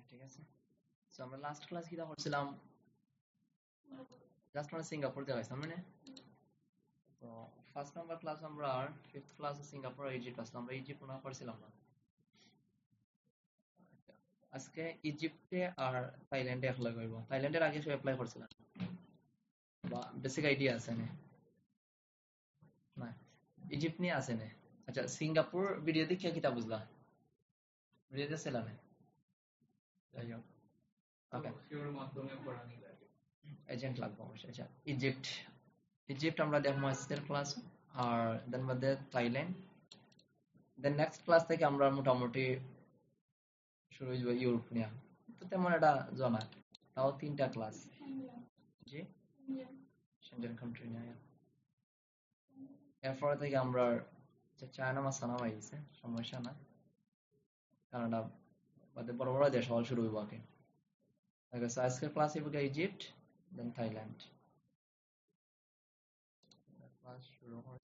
ঠিক আছে। সো আমরা লাস্ট ক্লাস কিটা করছিলাম, জাস্ট আমরা সিঙ্গাপুর দেখাইছিলাম মানে। তো ফার্স্ট নাম্বার ক্লাস আমরা আর ফিফথ ক্লাস সিঙ্গাপুর আর ইজিপ্ট আসলাম, আমরা ইজিপ্ট না করছিলাম না। আজকে ইজিপ্টে আর থাইল্যান্ডে অ্যাপ্লাই করব। থাইল্যান্ডের আগে সব অ্যাপ্লাই করছিলাম বা বেসিক আইডিয়া আছে না? না, ইজিপ্ট নিয়ে আছে না। আচ্ছা, সিঙ্গাপুর ভিডিও দেখে কিটা বুঝলা? ভিডিওতে ছিল না? যাই হোক, ওকে, এজেন্ট লাগবে অবশ্যই। আচ্ছা, ইজিপ্ট ইজিপ্ট আমরা দেখবো আজকের ক্লাস, আর দেন বাদে থাইল্যান্ড, দেন নেক্সট ক্লাস থেকে আমরা মোটামুটি শুরু হয়ে যাবে ইউরোপ নিয়ে। তো তেমন একটা জানা, তাও 3টা ক্লাস। জি, সেনজেন কান্ট্রি নিয়ে। এরপরে থেকে আমরা চায়না মাসানা হয়েছে, সমস্যা না, কানাডা বাদে বড় বড় দেশ হওয়া শুরু হইব আগে। Okay, so আজকের ক্লাস হইব ইজিপ্ট, দেন থাইল্যান্ড। ক্লাস শুরু হয়।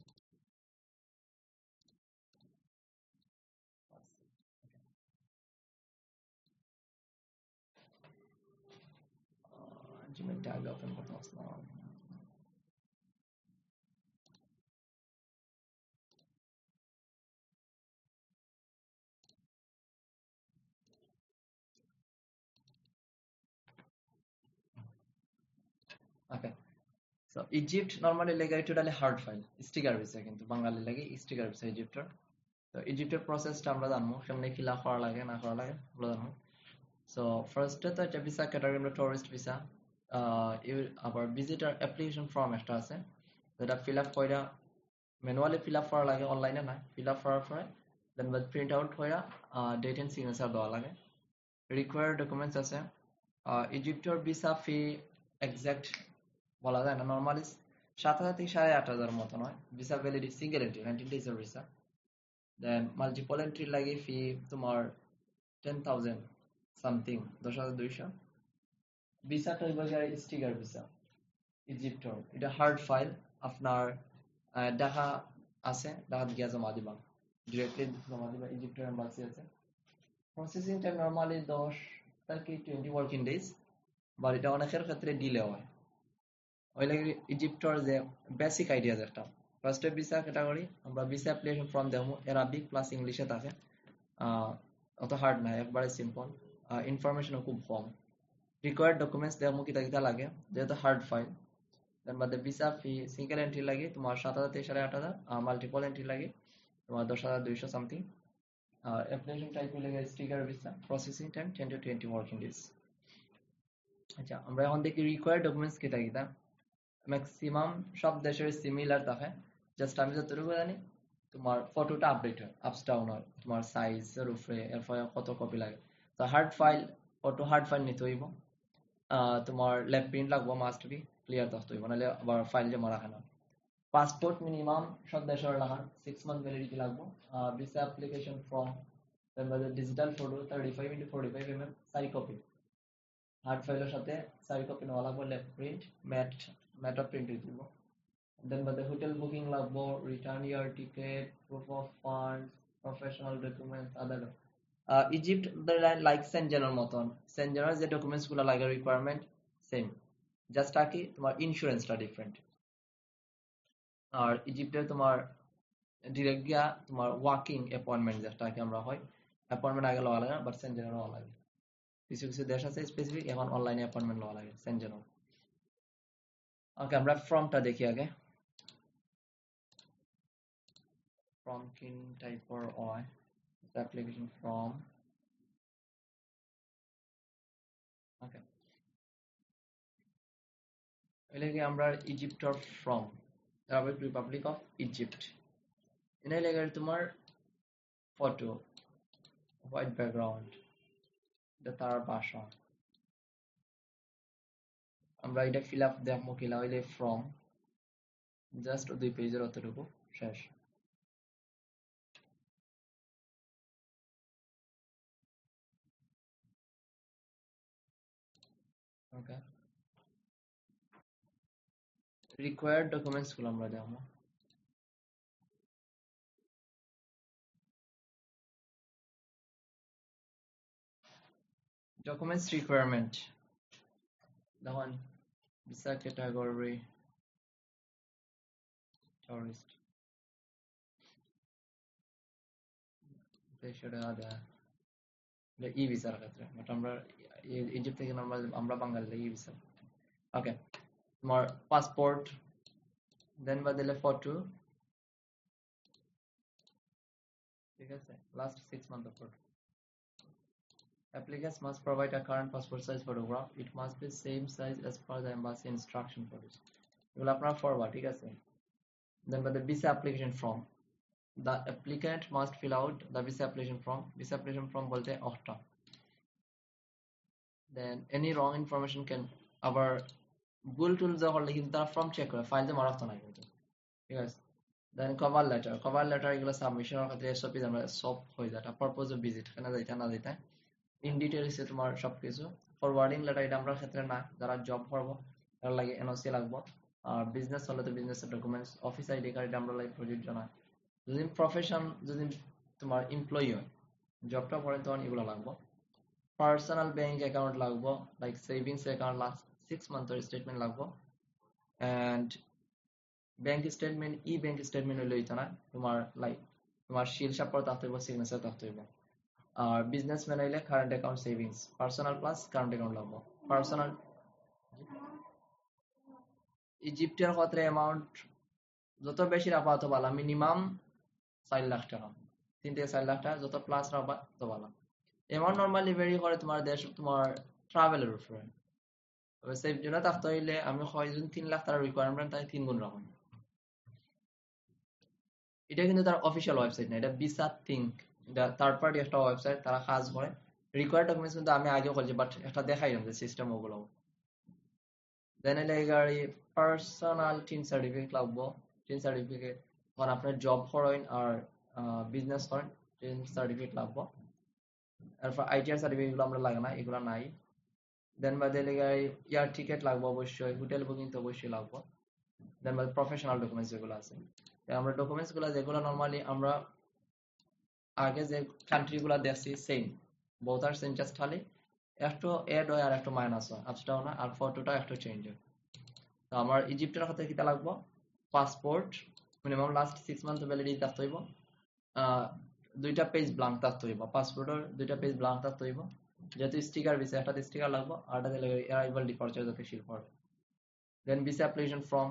জিমেল ট্যাগ ওপেন করতে আসলাম। ওকে, সো ইজিপ্ট নরমালি লেগে টোটালি হার্ড ফাইল, স্টিকার বিষয়, কিন্তু বাঙালি লাগে স্টিকার বিষয় ইজিপ্টের। তো ইজিপ্টের প্রসেসটা আমরা জানবো, কেমনে ফিল আপ করা লাগে না করা লাগে ওগুলো জানবো। সো ফার্স্টে তো একটা ভিসা ক্যাটাগরি আমরা টুরিস্ট ভিসা, আবার ভিজিটার অ্যাপ্লিকেশন ফর্ম একটা আছে, যেটা ফিল আপ কইরা ম্যানুয়ালি ফিল আপ করা লাগে, অনলাইনে না। ফিল আপ করার পরে দেন প্রিন্ট আউট কইরা ডেট এন্ড সিগনেচার দেওয়া লাগে। রিকোয়ার্ড ডকুমেন্টস আছে। ইজিপ্টের ভিসা ফি এক্সাক্ট বলা যায় না, নর্মালি 7,000 থেকে 8,500 মতো নয়। ভিসা ভ্যালিডিটি সিঙ্গেল এন্ট্রি 19 ডেজের ভিসা। দেন মাল্টিপল এন্ট্রি লাগে ফি তোমার 10,000 সামথিং, 10,200। ভিসাটা হইব স্টিকার ভিসা ইজিপ্টর, এটা হার্ড ফাইল। আপনার ঢাকা আছে, ঢাকা গিয়া জমা দিবা, ডিরেক্টলি জমা দিবা, ইজিপ্টের এম্বাসি আছে। প্রসেসিং টাইম নর্মালি 10 থেকে 20 ওয়ার্কিং ডেজ, বাট এটা অনেকের ক্ষেত্রে ডিলে হয়। ওই লাগে ইজিপ্টর যে বেসিক আইডিয়া যেটা, ফার্স্টে ভিসা ক্যাটাগরি আমরা ভিসা অ্যাপ্লিকেশন ফর্ম দেবো, অ্যারাবিক প্লাস ইংলিশে থাকে। অত হার্ড না, একবারে সিম্পল। ইনফরমেশনও খুব কম। রিকোয়ার্ড ডকুমেন্টস দেবো কিতা কিতা লাগে, যেহেতু হার্ড ফাইল। দেন বাদে ভিসা ফি সিঙ্গেল এন্ট্রি লাগে তোমার 7,000 থেকে 8,500, মাল্টিপল এন্ট্রি লাগে তোমার 10,200 সামথিং। আর অ্যাপ্লিকেশন টাইপ লাগে sticker visa, processing time 10 to 20 working days. আচ্ছা, আমরা এখন দেখি রিকোয়ার্ড ডকুমেন্টস কিতা কিতা। ম্যাক্সিমাম সব দেশের সিমিলার থাকে, জাস্ট আমি যতটুকু জানি তোমার ফটোটা আপডেট হয়, আপস ডাউন হয় তোমার সাইজের উপরে, এরপরে কত কপি লাগে। তো hard file, photo hard file নিতে হইব। তোমার ল্যাব প্রিন্ট লাগবো, মাস্ট বি ক্লিয়ার থাকতে হইব, নাহলে আবার ফাইল জমা রাখে না। পাসপোর্ট মিনিমাম সব দেশের লাগান 6 মান্থ ভ্যালিডিটি লাগবো। Visa application form, digital photo 35x45 mm 4 copy, hard ফাইলের সাথে 4 কপি নেওয়া লাগবো। ল্যাব প্রিন্ট, ম্যাট প্রিন্ট দিব। দেন বাদে হোটেল বুকিং লাগবো, return air ticket, proof of fund, professional documents, other. Egypt like সেনজেনের মতন, সেনজেনের যে ডকুমেন্টস গুলো লাগে রিকোয়ারমেন্ট সেম, জাস্ট আর কি তোমার ইন্স্যুরেন্সটা ডিফারেন্ট। আর ইজিপ্টে তোমার ডিরেক্ট গিয়া তোমার ওয়াকিং অ্যাপয়েন্টমেন্ট যেটা কি আমরা হয়, অ্যাপয়েন্টমেন্ট আগে লওয়া লাগে, বাট সেনজেনের লওয়া লাগে। কিছু কিছু দেশ আছে স্পেসিফিক, এখন অনলাইনে অ্যাপয়েন্টমেন্ট লওয়া লাগে সেনজেনের। ওকে, আমরা ফর্মটা দেখি আগে। ফর্ম কিন টাইপৰ হয়, অ্যাপ্লিকেশন ফর্ম। ওকে, এলাকে আমরা ইজিপ্টর from Arab Republic of Egypt, এনে লাগে তোমার ফটো, হোয়াইট ব্যাকগ্রাউন্ড, এটা তার ভাষা। আমরা এটা ফিল আপ দেখবো কিলা হইলে ফ্রম, জাস্ট 2 পেজের অতটুকু, শেষ। ওকে, রিকোয়ার্ড ডকুমেন্টস গুলো আমরা দেখবো। ডকুমেন্টস রিকোয়ারমেন্ট দেখুন ভিসা ক্যাটাগরি টুরিস্ট 1,500 টাকা দেয় ই ভিসার ক্ষেত্রে বাট আমরা ইজিপ্ট থেকে নরমাল আমরা বাঙালি ই ভিসা ওকে তোমার পাসপোর্ট দেন বা দিলে ফটো ঠিক আছে last 6 month of photo applicants must provide a current passport size photograph it must be same size as per the embassy instruction photos এগুলো আপনার ফরওয়ার্ড ঠিক আছে then by the visa application form the applicant must fill out the visa application form বলতে অটা then any wrong information can আবার ভুল টুল যা করলে কিন্তু তারা ফর্ম চেক করে ফাইল যে মারাতো না কিন্তু ঠিক আছে দেন কভার লেটার এগুলো সাবমিশনের ক্ষেত্রে এসব আমরা সব হয়ে যায় পারপোজ অফ ভিজিট কেন যাইতে না যাইতে ইন ডিটেইলসে তোমার সবকিছু ফরওয়ার্ডিং লেটার এটা আমরা ক্ষেত্রে না যারা জব করবো তার লাগে এনওসি লাগবো আর বিজনেস হলে তো বিজনেসের ডকুমেন্টস অফিস আইডি কার্ড আমরা লাগে প্রযোজ্য না যদি প্রফেশন যদি তোমার এমপ্লয়ি হয় জবটা করেন তখন এগুলো লাগবো পার্সোনাল ব্যাংক অ্যাকাউন্ট লাগবো লাইক সেভিংস অ্যাকাউন্ট লাস্ট 6 মান্থের স্টেটমেন্ট লাগবো এন্ড ব্যাংক স্টেটমেন্ট ই ব্যাংক স্টেটমেন্ট হইলে হইতো না তোমার লাইক তোমার শিল সাপোর্ট থাকতে হইব সিগনেচার থাকতে হইব আর বিজনেসম্যান হইলে current account savings personal plus current account লাগবো পার্সোনাল ইজিপ্টের ক্ষেত্রে অ্যামাউন্ট যত বেশি রাখবা তত ভালো মিনিমাম 4 লাখ টাকা 3 থেকে 4 লাখ টাকা যত প্লাস রাখবা তত ভালো অ্যামাউন্ট নরমালি ভেরি করে তোমার দেশ তোমার ট্রাভেলের উপরে তবে সেফ জোনে থাকতে হইলে আমি হয় যদি 3 লাখ টাকা রিকোয়ারমেন্ট তাই 3 গুণ রাখুন এটা কিন্তু তার অফিসিয়াল ওয়েবসাইট না এটা ভিসা থিংক এটা থার্ড পার্টি একটা ওয়েবসাইট তারা কাজ করে রিকোয়ার্ড ডকুমেন্টস কিন্তু আমি আগে বলছি বাট একটা দেখাই যে সিস্টেম ওগুলো দেন এলে গাড়ি পার্সোনাল টিন সার্টিফিকেট লাগবো টিন সার্টিফিকেট তখন আপনার জব করেন আর বিজনেস করেন টিন সার্টিফিকেট লাগবো তারপর আইটিআর সার্টিফিকেট গুলো আমরা লাগে না এগুলো নাই দেন বাদে এলে গাড়ি এয়ার টিকেট লাগবো অবশ্যই হোটেল বুকিং তো অবশ্যই লাগবো দেন বাদে প্রফেশনাল ডকুমেন্টস যেগুলো আছে আমরা ডকুমেন্টস গুলো যেগুলো নরমালি আমরা আগে যে কান্ট্রি গুলা দেখছি সেম বোথ আর সেম জাস্ট খালি একটু এড হয় আর একটু মাইনাস হয় আপসটাও না আর ফটোটা একটু চেঞ্জ হয় তো আমার ইজিপ্টের ক্ষেত্রে কিটা লাগবো passport minimum last 6 month validity থাকতে হইব 2টা পেজ ব্ল্যাঙ্ক থাকতে হইব পাসপোর্টের 2টা পেজ ব্ল্যাঙ্ক থাকতে হইব যেহেতু স্টিকার ভিসা একটা স্টিকার লাগবো আরটা দিলে অ্যারাইভাল ডিপার্চার যাতে শিল পড়ে then visa application form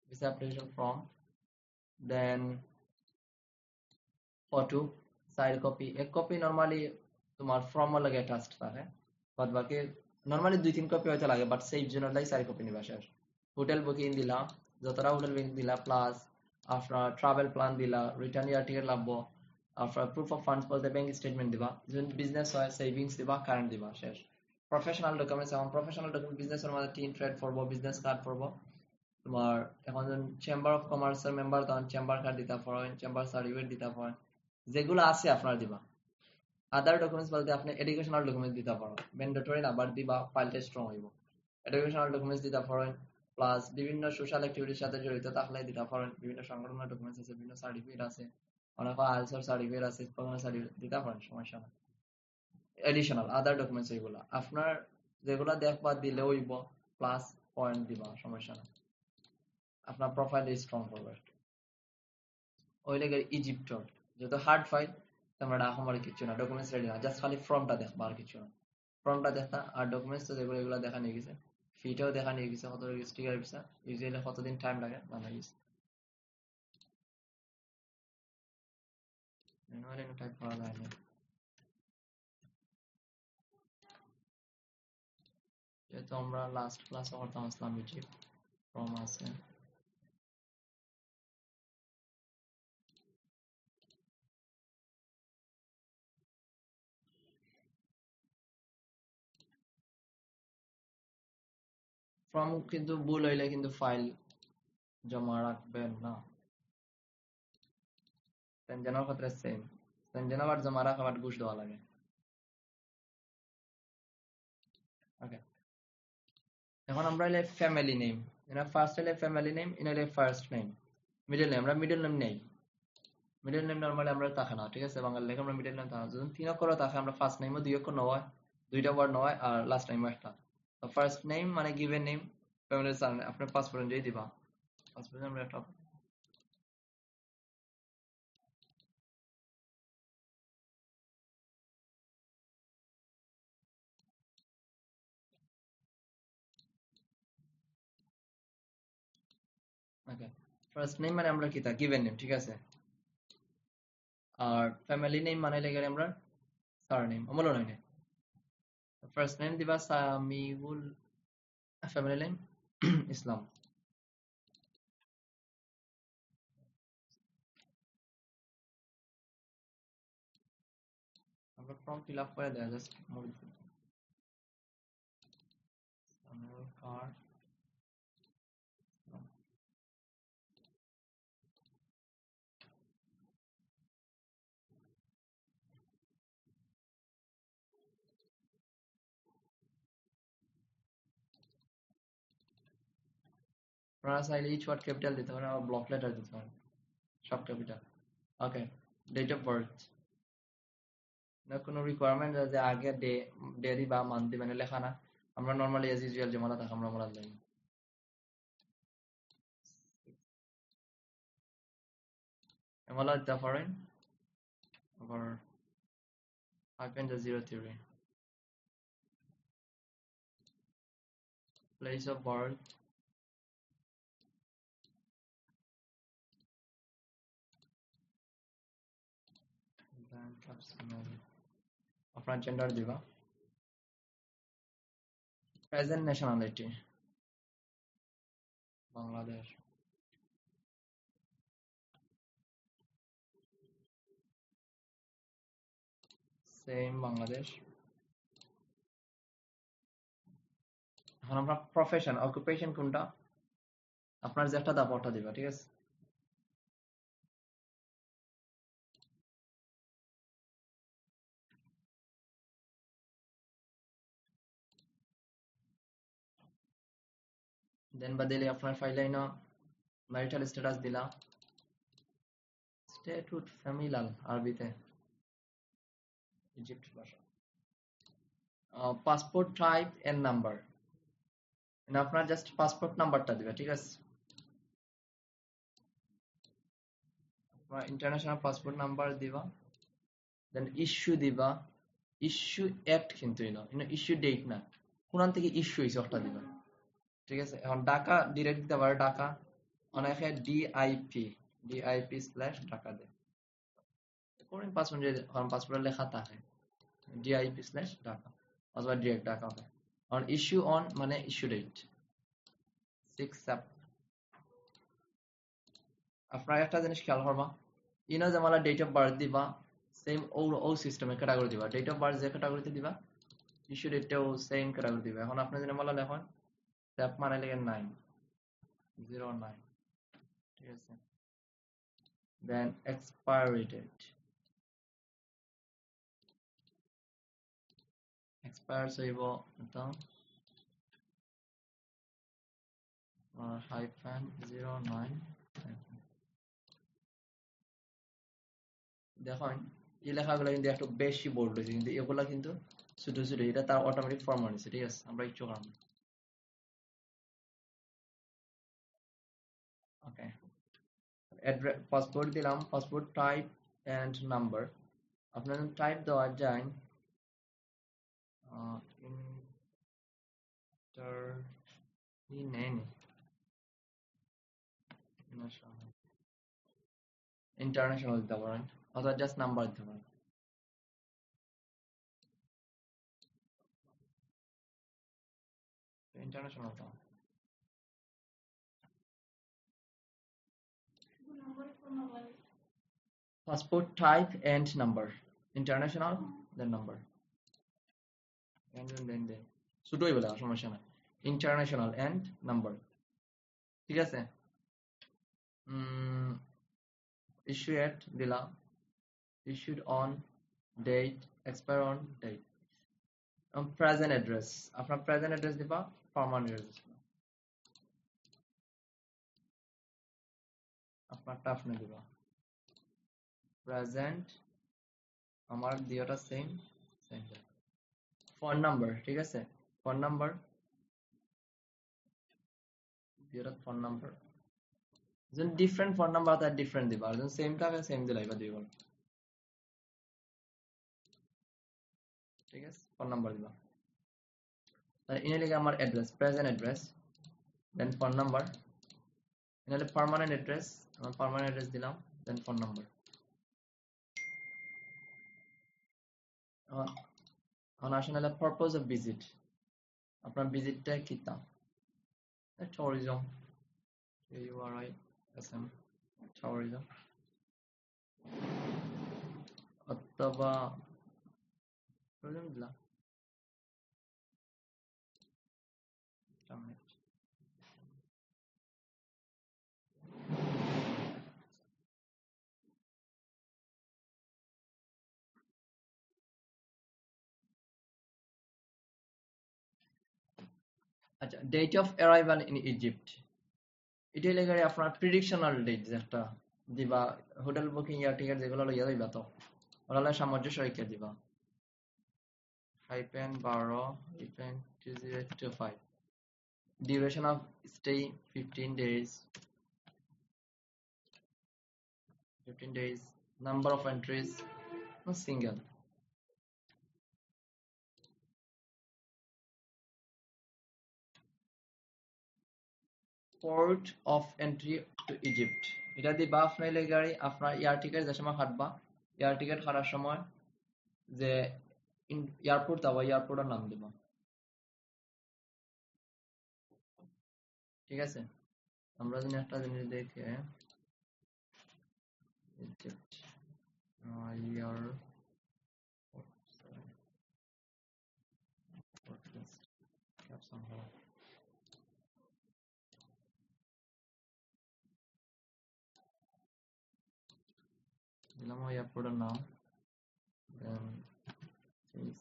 visa application form then photo side copy এক কপি নরমালি তোমার ফর্ম লাগে অ্যাটাচড থাকে বাদ বাকি নরমালি 2-3 কপি হয়তো লাগে বাট সেই জন্য লাই 4 কপি নিবা শেষ হোটেল বুকিং দিলা যতটা হোটেল বুকিং দিলা প্লাস আপনার ট্রাভেল প্ল্যান দিলা রিটার্ন ইয়ার টিকেট লাগবো আপনার প্রুফ অফ ফান্ডস বলতে ব্যাংক স্টেটমেন্ট দিবা যদি বিজনেস হয় সেভিংস দিবা কারেন্ট দিবা শেষ প্রফেশনাল ডকুমেন্টস এখন প্রফেশনাল ডকুমেন্ট বিজনেসের মধ্যে টিন ট্রেড করবো বিজনেস কার্ড করবো তোমার এখন চেম্বার অফ কমার্সের মেম্বার তখন চেম্বার কার্ড দিতে পারেন চেম্বার সার্টিফিকেট দিতে পারেন যেগুলো আছে আপনার দিবা আদার ডকুমেন্টস বলতে আপনি এডুকেশনাল ডকুমেন্টস দিতে পারেন ম্যান্ডেটরি না বাট দিবা ফাইলটা স্ট্রং হইব এডুকেশনাল ডকুমেন্টস দিতে পারেন প্লাস বিভিন্ন সোশ্যাল অ্যাক্টিভিটির সাথে জড়িত থাকলে দিতে পারেন বিভিন্ন সংগঠনের ডকুমেন্টস আছে বিভিন্ন সার্টিফিকেট আছে অনেক আইএলটিএস সার্টিফিকেট আছে প্রফেশনাল সার্টিফিকেট দিতে পারেন সমস্যা না এডিশনাল আদার ডকুমেন্টস এগুলো আপনার যেগুলো দেখবা দিলে হইব প্লাস পয়েন্ট দিবা সমস্যা না আপনার প্রোফাইল স্ট্রং করবে ওই লেগে ইজিপ্টর যত হার্ড ফাইল তোমরা আমার কিছু না ডকুমেন্টস রেডি না জাস্ট খালি ফর্মটা দেখবা আর কিছু না ফর্মটা দেখা আর ডকুমেন্টস তো যেগুলো এগুলো দেখা নিয়ে গেছে ফিটাও দেখা নিয়ে গেছে কত স্টিকার ভিসা ইউজুয়ালি কতদিন টাইম লাগে জানা গেছে ম্যানুয়ালি টাইপ করা যায় না যেহেতু আমরা লাস্ট ক্লাসে করতাম আসলাম ইজিপ্ট ফর্ম আছে ফর্ম কিন্তু ভুল হইলে কিন্তু ফাইল জমা রাখবেন না সেনজেনার ক্ষেত্রে সেম সেনজেনা আবার জমা রাখা আবার ঘুষ দেওয়া লাগে ওকে এখন আমরা এলে ফ্যামিলি নেম এনা ফার্স্ট এলে ফ্যামিলি নেম এনা এলে ফার্স্ট নেম মিডল নেম আমরা মিডল নেম নেই মিডল নেম নরমালি আমরা থাকে না, ঠিক আছে? বাঙালি লেখা আমরা মিডল নেম থাকে না। যদি 3 অক্ষর থাকে আমরা ফার্স্ট নেমও 2 অক্ষর নয়, দুইটা ওয়ার্ড নয়, আর লাস্ট নেমও একটা। তো ফার্স্ট নেম মানে গিভেন নেম, ফ্যামিলি সারনেম আপনি পাসপোর্ট অনুযায়ী দিবা। পাসপোর্ট আমরা একটা ওকে। ফার্স্ট নেম মানে আমরা কি তা গিভেন নেম, ঠিক আছে? আর ফ্যামিলি নেম মানে লেগে আমরা সারনেম আমলো নয়। ফার্স্ট নেম দিবা সামিউল, ফ্যামিলি নেম ইসলাম। আমরা ফর্ম ফিল আপ করে দেয়া জাস্ট মুভ সামিউল কার। আপনারা চাইলে ইচ ওয়ার্ড ক্যাপিটাল দিতে পারেন, আর ব্লক লেটার দিতে পারেন, সব capital. Okay. Date of birth না কোনো রিকোয়ারমেন্ট যে আগে ডে ডে দিবা মান্থ দিবা না লেখা না, আমরা নরমালি এজ ইউজুয়াল যেমন থাকে আমরা মনে যাই। এমলা দিতে পারেন আবার 5.03 প্লেস অফ বার্থ আপনার জেন্ডার দিবা, present nationality Bangladesh, same Bangladesh. এখন আমরা প্রফেশন অকুপেশন কোনটা আপনার যেটা দাবা ওটা দিবা, ঠিক আছে? দেন বা দিলে আপনার ফাইলে না ম্যারিটাল স্ট্যাটাস দিলা, স্ট্যাটুট ফ্যামিলাল আরবিতে ইজিপ্ট ভাষা, পাসপোর্ট টাইপ এন্ড নাম্বার, আপনার জাস্ট পাসপোর্ট নাম্বারটা দিবা, ঠিক আছে? আপনার ইন্টারন্যাশনাল পাসপোর্ট নাম্বার দিবা, দেন ইস্যু দিবা, ইস্যু অ্যাক্ট কিন্তু ইস্যু ডেট না, কোন থেকে ইস্যু হয়েছে ওটা দিবা, ঠিক আছে? এখন ঢাকা ডিরেক্ট দিতে পারে, ঢাকা অনেকে ডিআইপি ডিআইপি স্ল্যাশ ঢাকা দেয় করেন পাসপোর্ট, কারণ পাসপোর্টে লেখা থাকে ডিআইপি স্ল্যাশ ঢাকা অথবা ডিরেক্ট ঢাকা হবে। কারণ ইস্যু অন মানে ইস্যু ডেট 6 আপনার একটা জিনিস খেয়াল করবা, ইনো যে মালা ডেট অফ বার্থ দিবা সেম ও সিস্টেমে ক্যাটাগরি দিবা, ডেট অফ বার্থ যে ক্যাটাগরিতে দিবা ইস্যু ডেটটাও সেম ক্যাটাগরি দিবা। এখন আপনি যদি মালা লেখেন স্যাপ মানে লেখেন 909, ঠিক আছে? দেন এক্সপায়ারি ডেট, এক্সপায়ার হইব এটা -09। দেখেন এই লেখাগুলো কিন্তু একটু বেশি বোল্ড হয়েছে, কিন্তু এগুলা কিন্তু ছোট ছোট, এটা তার অটোমেটিক ফরম্যাট হয়েছে, ঠিক আছে? আমরা একটু কারণ ওকে। পাসপোর্ট দিলাম, পাসপোর্ট টাইপ এন্ড নাম্বার, আপনার টাইপ দেওয়া যায় ইন্টার ইন্টারন্যাশনাল দিতে পারেন অথবা জাস্ট নাম্বার দিতে পারেন। ইন্টারন্যাশনাল দাও, passport type and number, international then number, and then দুটোই বলা সমস্যা না, international and number, ঠিক আছে? issue at দিলাম, issued on date, expire on date, present address আপনার present address দিবা, permanent address আপনারটা আপনি দিবা। প্রেজেন্ট আমার দুইটা সেম সেম ফোন নাম্বার ঠিক আছে ফোন নাম্বার দুইটা ফোন নাম্বার যখন ডিফারেন্ট ফোন নাম্বার তার ডিফারেন্ট দিবা আর যখন সেম থাকে সেম দিলাইবা দুইবার ঠিক আছে ফোন নাম্বার দিবা তাহলে ইনে লিখে আমার অ্যাড্রেস প্রেজেন্ট অ্যাড্রেস দেন ফোন নাম্বার ইনে পার্মানেন্ট অ্যাড্রেস আমার পার্মানেন্ট অ্যাড্রেস দিলাম দেন ফোন নাম্বার এখন আসেন হলো পারপোজ অফ ভিজিট আপনার ভিজিটটা কি তা tourism tourism tourism অথবা tourism দিলাম আচ্ছা date of arrival in Egypt এটা লেগে আপনার প্রিডিকশনাল ডেট যেটা দিবা হোটেল বুকিং এয়ার টিকেট যেগুলো লইয়া যাইবা তো ওরা সামঞ্জস্য রেখে দিবা -12-2025 duration of stay 15 days 15 days number of entries no single port of entry to Egypt এটা দিবা আপনার লেগারি আপনার এয়ার টিকেট যে সময় কাটবা এয়ার টিকেট কাটার সময় যে এয়ারপোর্ট যাবো এয়ারপোর্টের নাম দিবা ঠিক আছে আমরা যদি একটা জিনিস দেখে Egypt দিলাম এয়ারপোর্টের নাম then this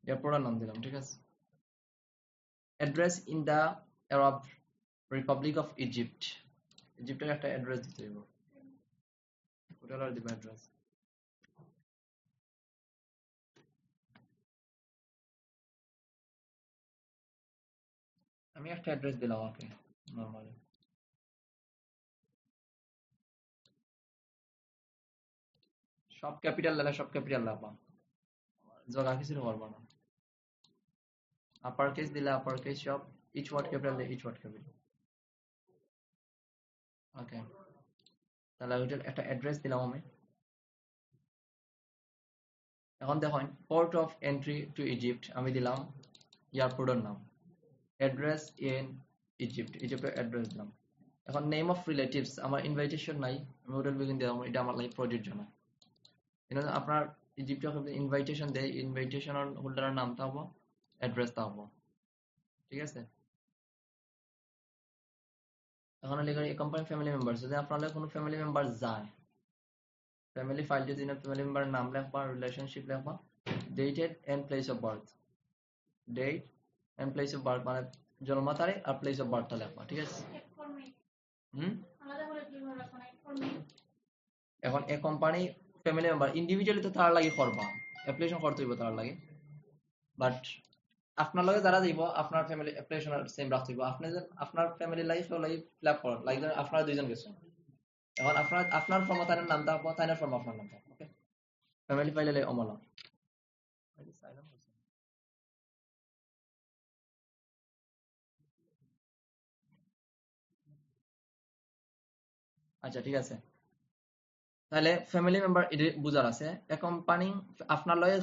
এয়ারপোর্টের নাম দিলাম ঠিক আছে address in the Arab Republic of Egypt ইজিপ্টের একটা অ্যাড্রেস দিতে হবে ওটার দিবা অ্যাড্রেস আমি একটা অ্যাড্রেস দিলাম ওকে নরমালি সব ক্যাপিটাল লেখা সব ক্যাপিটাল লেখা জায়গা কিছু করব না আপার কেস দিলে আপার কেস সব each word capital each word capital okay তাহলে ওইটার একটা অ্যাড্রেস দিলাম আমি এখন দেখুন port of entry to Egypt আমি দিলাম এয়ারপোর্টের নাম অ্যাড্রেস ইন ইজিপ্ট ইজিপ্টের অ্যাড্রেস দিলাম এখন নেম অফ রিলেটিভস আমার ইনভাইটেশন নাই আমি হোটেল বুকিং দিলাম এটা আমার লাইফ প্রযোজ্য না এটা আপনার ইজিপ্টে ইনভাইটেশন দেয় ইনভাইটেশনের হোল্ডারের নাম থাকবো অ্যাড্রেস থাকবো ঠিক আছে এখন লেখা কোম্পানি ফ্যামিলি মেম্বার যদি আপনার কোনো ফ্যামিলি মেম্বার যায় ফ্যামিলি ফাইল যদি ফ্যামিলি মেম্বার নাম লেখবা রিলেশনশিপ লেখবা dated and place of birth date and place of birth মানে জন্ম তারিখ আর প্লেস অফ বার্থটা লেখবা ঠিক আছে এখন এই কোম্পানি ফ্যামিলি মেম্বার ইন্ডিভিজুয়ালি তো তার লাগে করবা অ্যাপ্লিকেশন করতে হইব তার লাগে বাট আপনার লগে যারা দিব আপনার ফ্যামিলি অ্যাপ্লিকেশন সেম রাখতে হইব আপনি যে আপনার family life life fill up করেন লাইক আপনারা দুইজন গেছেন এখন আপনার ফর্ম তার নাম থাকবো তাইনার ফর্ম আপনার নাম থাকবো ওকে ফ্যামিলি ফাইলে অমলা আচ্ছা ঠিক আছে তাহলে ফ্যামিলি মেম্বার বুঝার আছে এ কোম্পানি আপনার লগে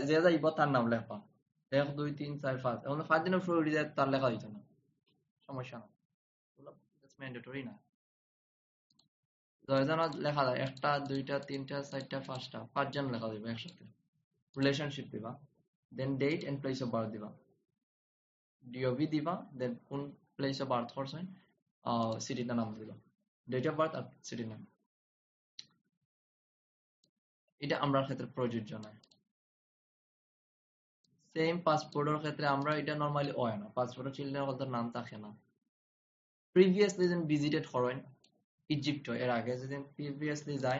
যে যাইব তার নাম লেখা 1 2 3 4 5 এখন 5 দিনের উপরে উঠে যায় তার লেখা হইতো না সমস্যা না ম্যান্ডেটরি না 10 জন লেখা যায় একটা দুইটা তিনটা চারটা পাঁচটা 5 জন লেখা দিবে একসাথে রিলেশনশিপ দিবা then date and place of birth দিবা ডিওবি দিবা দেন কোন প্লেস অফ বার্থ করছেন সিটিটার নাম দিবা ডেট অফ বার্থ আর সিটির নাম এটা আমরা ক্ষেত্রে প্রযোজ্য নয় সেম পাসপোর্টের ক্ষেত্রে আমরা এটা নরমালি হয় না, পাসপোর্টের চিলড্রেন হল নাম থাকে না। প্রিভিয়াসলি যেন ভিজিটেড করেন ইজিপ্ট এর আগে যদি প্রিভিয়াসলি যাই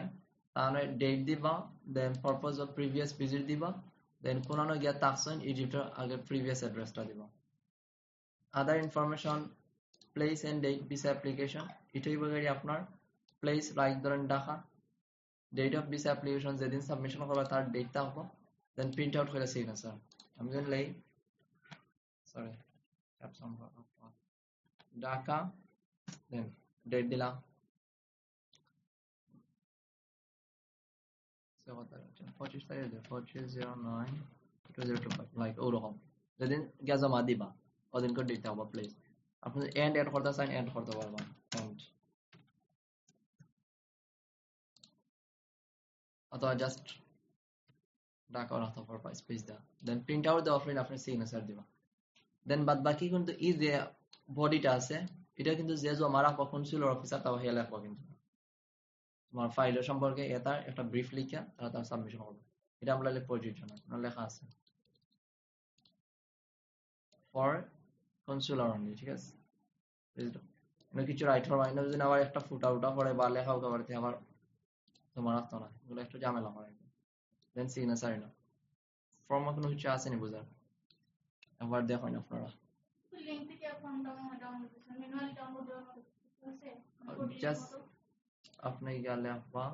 তাহলে ডেট দিবা, দেন পারপজ অফ প্রিভিয়াস ভিজিট দিবা, দেন কোনানো গিয়া তাকছেন ইজিপ্টের আগে প্রিভিয়াস অ্যাড্রেসটা দিবা। Other information place and date visa application, এটাই বলে আপনার প্লেস লাইক ধরেন Dhaka, date of visa application যেদিন সাবমিশন করবে তার ডেট থাকবো, দেন প্রিন্ট আউট করে সিগনেচার। আমি যদি লেই সরি ঢাকা, দেন ডেট দিলাম 25 তারিখ 25/09/2025 লাইক ওরকম যেদিন গিয়া জমা দিবা ওদিন করে দিতে হবে প্লিজ। আপনি এন্ড এড করতে চান এন্ড করতে পারবেন, এন্ড অথবা জাস্ট ঢাকা রাখতে পারবা স্পেস দেওয়া, দেন প্রিন্ট আউট দেওয়া ফ্রেন্ড আপনি সিগনেচার দিবা। দেন বাদ বাকি কিন্তু এই যে বডিটা আছে এটা কিন্তু যে জমা রাখবো কনসুলার অফিসার তাও হেয়া লেখবো, কিন্তু তোমার ফাইলের সম্পর্কে এটা একটা ব্রিফ লিখা তারা তার সাবমিশন করবে। এটা আমরা প্রযোজ্য না, লেখা আছে ফর কনসুলার অনলি, ঠিক আছে। কিছু রাইট হওয়ার মাইন্ড যদি আবার একটা ফুটা উঠা পড়ে বা লেখা উঠা পড়ে আবার তোমার আসতো না, এগুলো একটু ঝামেলা হয়। দেন সিগনেচার না ফর্ম কোনো কিছু আসেনি বুঝার, একবার দেখেন আপনারা জাস্ট আপনি গেলে আপা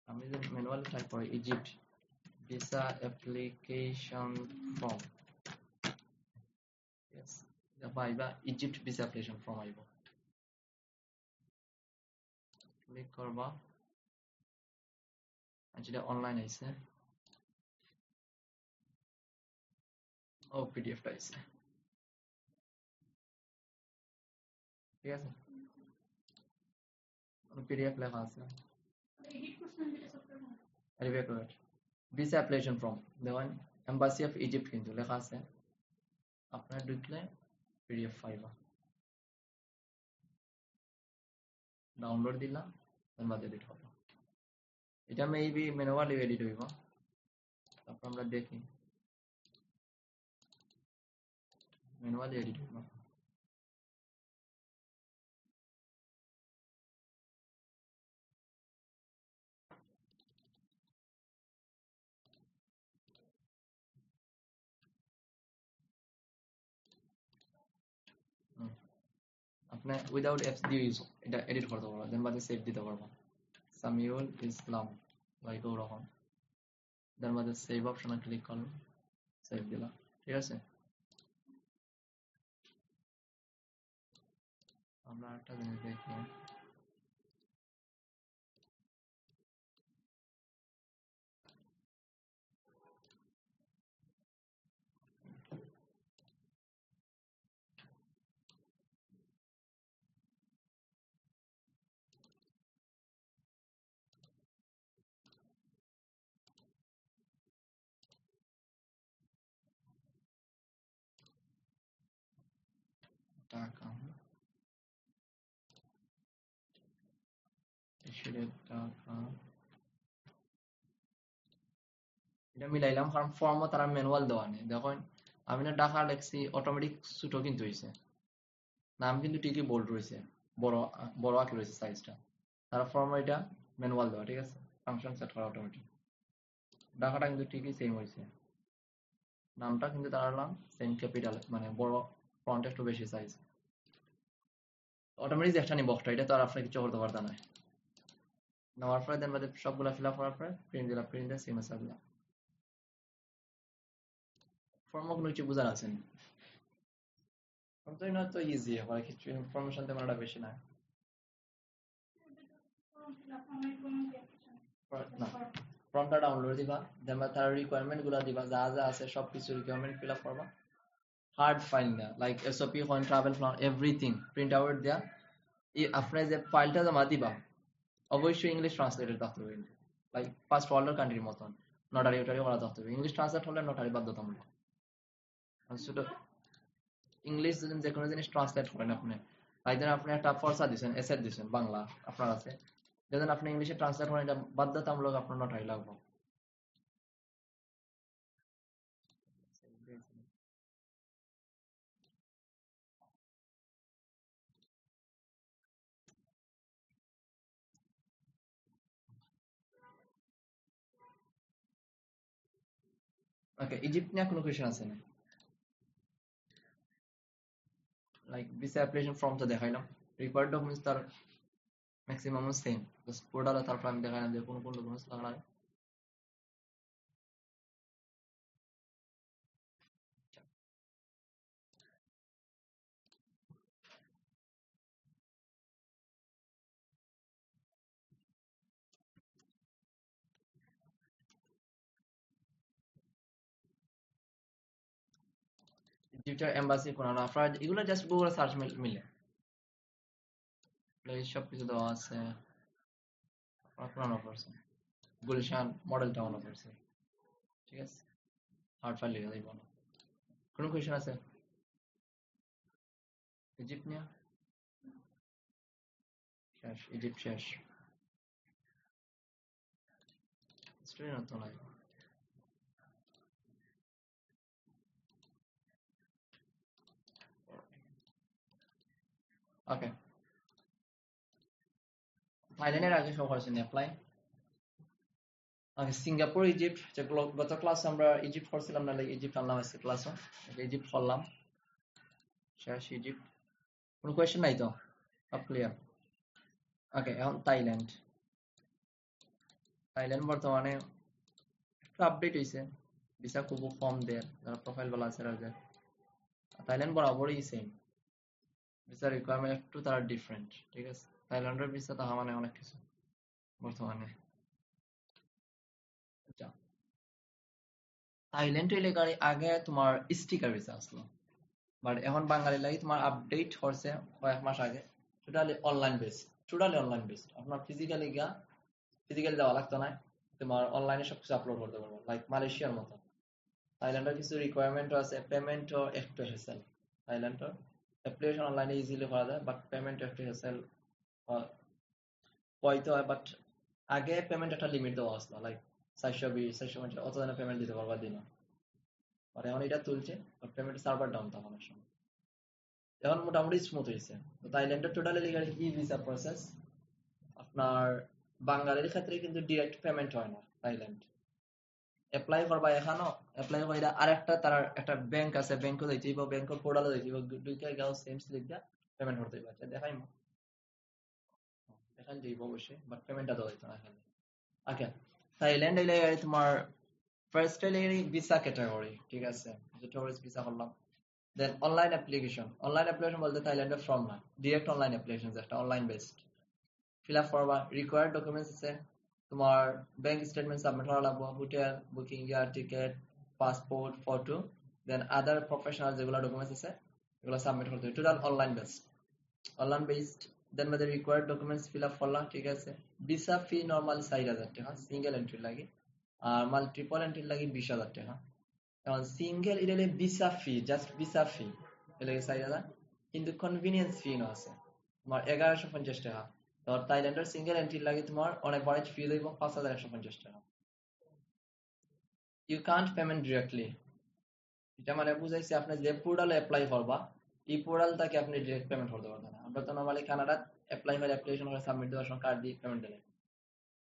আমি যদি ম্যানুয়ালি টাইপ করি Egypt visa application form, yes পাইবা ইজিপ্ট ভিসা অ্যাপ্লিকেশন ফর্ম আইব, ক্লিক করবা যেটা অনলাইন আইছে ও পিডিএফটা আইছে, ঠিক আছে পিডিএফ লেখা আছে ভিসা অ্যাপ্লিকেশন ফর্ম দেখেন এম্বাসি অফ ইজিপ্ট কিন্তু লেখা আছে, আপনার ঢুকলে পিডিএফ পাইবা, ডাউনলোড দিলাম বাদ এডিট হবে। এটা মেবি ম্যানুয়ালি এডিট হইব, তারপর আমরা দেখি ম্যানুয়ালি এডিট হইব। আপনি উইদাউট অ্যাপস দিয়ে ইউজ এটা এডিট করতে পারবেন, দেন বাদে সেভ দিতে পারবেন সামিউল ইসলাম লাইক ওরকম, দেন বাদে সেভ অপশনে ক্লিক করুন, সেভ দিলাম, ঠিক আছে। আমরা একটা জিনিস দেখি টাকা টাকা এটা মিলাইলাম কারণ ফর্মও তারা ম্যানুয়াল দেওয়া নেই। দেখুন আমি না টাকা লেখছি অটোমেটিক ছোট কিন্তু হয়েছে, নাম কিন্তু ঠিকই বোল্ড রয়েছে, বড় বড় আঁকি রয়েছে সাইজটা, তারা ফর্ম এটা ম্যানুয়াল দেওয়া, ঠিক আছে ফাংশন সেট করা অটোমেটিক। টাকাটা কিন্তু ঠিকই সেম হয়েছে, নামটা কিন্তু তারা সেম ক্যাপিটাল মানে বড় ফন্ট একটু বেশি সাইজ, অটোমেটিক একটা নি বক্সটা এটা তো আর আপনার কিছু করতে পারতা না। নেওয়ার পরে দেন বাদে সবগুলা ফিল আপ করার পরে প্রিন্ট দিলাম, প্রিন্ট দিয়ে সিগনেচার দিলাম। ফর্ম কোনো কিছু বোঝার আছে না, তো ইজি হয় কিছু ইনফরমেশন তেমন একটা বেশি না। না ফর্মটা ডাউনলোড দিবা, দেন তার রিকোয়ারমেন্ট গুলা দিবা, যা যা আছে সবকিছু রিকোয়ারমেন্ট ফিল আপ করবা, হার্ড ফাইল না like SOP coin travel plan everything print out দেয়া, আপনার যে ফাইলটা জমা দিবা অবশ্যই ইংলিশ ট্রান্সলেটেড থাকতে হবে, লাইক ফার্স্ট ওয়ার্ল্ডের কান্ট্রির মতন নোটারি ওটারি করা থাকতে হবে, ইংলিশ ট্রান্সলেট হলে নোটারি বাধ্যতামূলক। ইংলিশ যে কোনো জিনিস ট্রান্সলেট করেন আপনি, লাইক আপনি একটা ফর্সা দিচ্ছেন এসেট দিচ্ছেন বাংলা আপনার আছে, যেদিন আপনি ইংলিশে ট্রান্সলেট করেন এটা বাধ্যতামূলক আপনার নোটারি লাগবে। ওকে, ইজিপ্ট নিয়ে কোনো কোয়েশ্চেন আছে না? লাইক ভিসা অ্যাপ্লিকেশন ফর্ম তো দেখাইলাম, রিকোয়ার্ড ডকুমেন্টস তার ম্যাক্সিমাম সেম, জাস্ট পোর্টালে তারপর আমি দেখাইলাম যে কোন কোন ডকুমেন্টস লাগা। ইজিপ্টের এম্বাসি কোন, আপনারা এগুলো জাস্ট গুগলে সার্চ মিলে এই সব কিছু দেওয়া আছে। আপনারা অন করছে গুলশান মডেল টাউন করছে, ঠিক আছে, হার্ড ফাইল লিখে দিব না। কোনো কোয়েশ্চেন আছে ইজিপ্ট নিয়ে? শেষ, ইজিপ্ট শেষ, স্টুডেন্ট তো নাই। ওকে, থাইল্যান্ডের আগে সব করেছেন অ্যাপ্লাই। ওকে, সিঙ্গাপুর ইজিপ্ট, যেগুলো গত ক্লাস আমরা ইজিপ্ট করছিলাম, নাহলে ইজিপ্ট আনলাম আজকে ক্লাসও, ইজিপ্ট করলাম, শেষ ইজিপ্ট। কোনো কোয়েশ্চেন নাই তো, সব ক্লিয়ার? ওকে, এখন থাইল্যান্ড। থাইল্যান্ড বর্তমানে একটু আপডেট হয়েছে, ভিসা খুব কম দেয় যারা প্রোফাইল ভালো আছে তাদের। থাইল্যান্ড বরাবরই সেম, ভিসা রিকোয়ারমেন্ট একটু তারা ডিফারেন্ট, ঠিক আছে। থাইল্যান্ডের ভিসা তাহা মানে অনেক কিছু বর্তমানে। আচ্ছা, থাইল্যান্ড এলাকার আগে তোমার স্টিকার ভিসা আসলো, বাট এখন বাঙালি লাগি তোমার আপডেট করছে কয়েক মাস আগে, totally online base, totally online base. আপনার ফিজিক্যালি যাওয়া লাগতো না, তোমার অনলাইনে সবকিছু আপলোড করতে পারবো, লাইক মালয়েশিয়ার মতো। থাইল্যান্ডের কিছু রিকোয়ারমেন্টও আছে, পেমেন্টও একটু হেসেল। থাইল্যান্ডের অ্যাপ্লিকেশন অনলাইনে ইজিলি করা যায়, বাট পেমেন্ট একটু হেসেল পয়তো হয়। বাট আগে পেমেন্ট একটা লিমিট দেওয়া আসলো, লাইক 420 450 অত জনের পেমেন্ট দিতে পারবা দিন। আর এখন এটা তুলছে, বাট পেমেন্ট সার্ভার ডাউন তখন অনেক সময়। এখন মোটামুটি স্মুথ হয়েছে। তো থাইল্যান্ডের টোটালি লিগাল ই ভিসা প্রসেস। আপনার বাঙালির ক্ষেত্রে কিন্তু ডিরেক্ট পেমেন্ট হয় না থাইল্যান্ড। এপ্লাই করবা এখানো, এপ্লাই করে আরেকটা তার একটা ব্যাংক আছে, ব্যাংকও যাইতে হইব, ব্যাংকের পোর্টালও যাইতে হইব, দুইটা গাও সেম স্লিপ দিয়া পেমেন্ট করতে হইব। আচ্ছা দেখাইমু, দেখাই দিব অবশ্যই, বাট পেমেন্টটা দেওয়া হইতো না এখানে। ওকে, থাইল্যান্ড এলে তোমার ফার্স্ট এলে ভিসা ক্যাটাগরি, ঠিক আছে, যে টুরিস্ট ভিসা করলাম। দেন অনলাইন অ্যাপ্লিকেশন বলতে থাইল্যান্ডের ফর্ম না, ডিরেক্ট অনলাইন অ্যাপ্লিকেশন, একটা অনলাইন বেসড। ফিল আপ করবা, রিকোয়ার্ড ডকুমেন্টস আছে তোমার, ব্যাংক স্টেটমেন্ট সাবমিট করা লাগবে, hotel booking, air ticket, passport, photo, then other professional যেগুলো ডকুমেন্টস আছে এগুলো সাবমিট করতে হবে, টোটাল অনলাইন বেসড। দেন বাদে রিকোয়ার্ড ডকুমেন্টস ফিল আপ করলাম, ঠিক আছে। ভিসা ফি নরমালি 4,000 টাকা সিঙ্গেল এন্ট্রি লাগে, আর মাল্টিপল এন্ট্রি লাগে 20,000 টাকা। এখন সিঙ্গেল এটা ভিসা ফি, জাস্ট ভিসা ফি এটা 4,000, কিন্তু কনভিনিয়েন্স ফি নো আছে তোমার 1,150 টাকা। তো থাইল্যান্ডের সিঙ্গেল এন্ট্রি লাগে তোমার অনেক বড় ফি লইব 5,150 টাকা। ইউ কান্ট পেমেন্ট ডিরেক্টলি, এটা মানে বুঝাইছে আপনি যে পোর্টালে অ্যাপ্লাই করবা এই পোর্টাল থেকে আপনি ডিরেক্ট পেমেন্ট করতে পারবেন না। আমরা তো নরমালি কানাডা অ্যাপ্লাই করে অ্যাপ্লিকেশন করে সাবমিট দেওয়ার সময় কার্ড দিয়ে পেমেন্ট দেয়,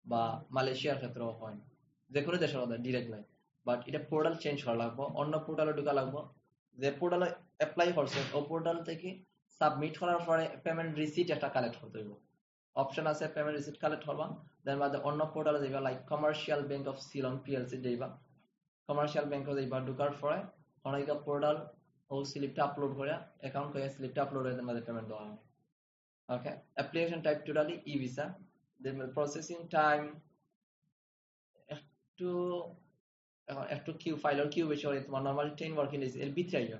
বা মালয়েশিয়ার ক্ষেত্রেও হয়, যে কোনো দেশের মধ্যে ডিরেক্ট নাই। বাট এটা পোর্টাল চেঞ্জ করা লাগবে, অন্য পোর্টালে ঢোকা লাগবে, যে পোর্টালে অ্যাপ্লাই করছে ও পোর্টাল থেকে সাবমিট করার পরে পেমেন্ট রিসিট একটা কালেক্ট করতে হইব। অপশন আছে পেমেন্ট রিসিট কালেক্ট করবা, দেন বাদে অন্য পোর্টালে যাইবা, like commercial Bank of Ceylon PLC যাইবা, কমার্শিয়াল ব্যাংকে যাইবা, ঢোকার পরে অনেক পোর্টাল ও স্লিপটা আপলোড করে, অ্যাকাউন্ট করে স্লিপটা আপলোড করে দেন বাদে পেমেন্ট দেওয়া হবে। ওকে, অ্যাপ্লিকেশন টাইপ টোটালি ই ভিসা, দেন প্রসেসিং টাইম একটু, এখন একটু ফাইলের কিউ বেশি হলে তোমার নরমালি 10 ওয়ার্কিং ডেজ এর ভিতরে আইবা,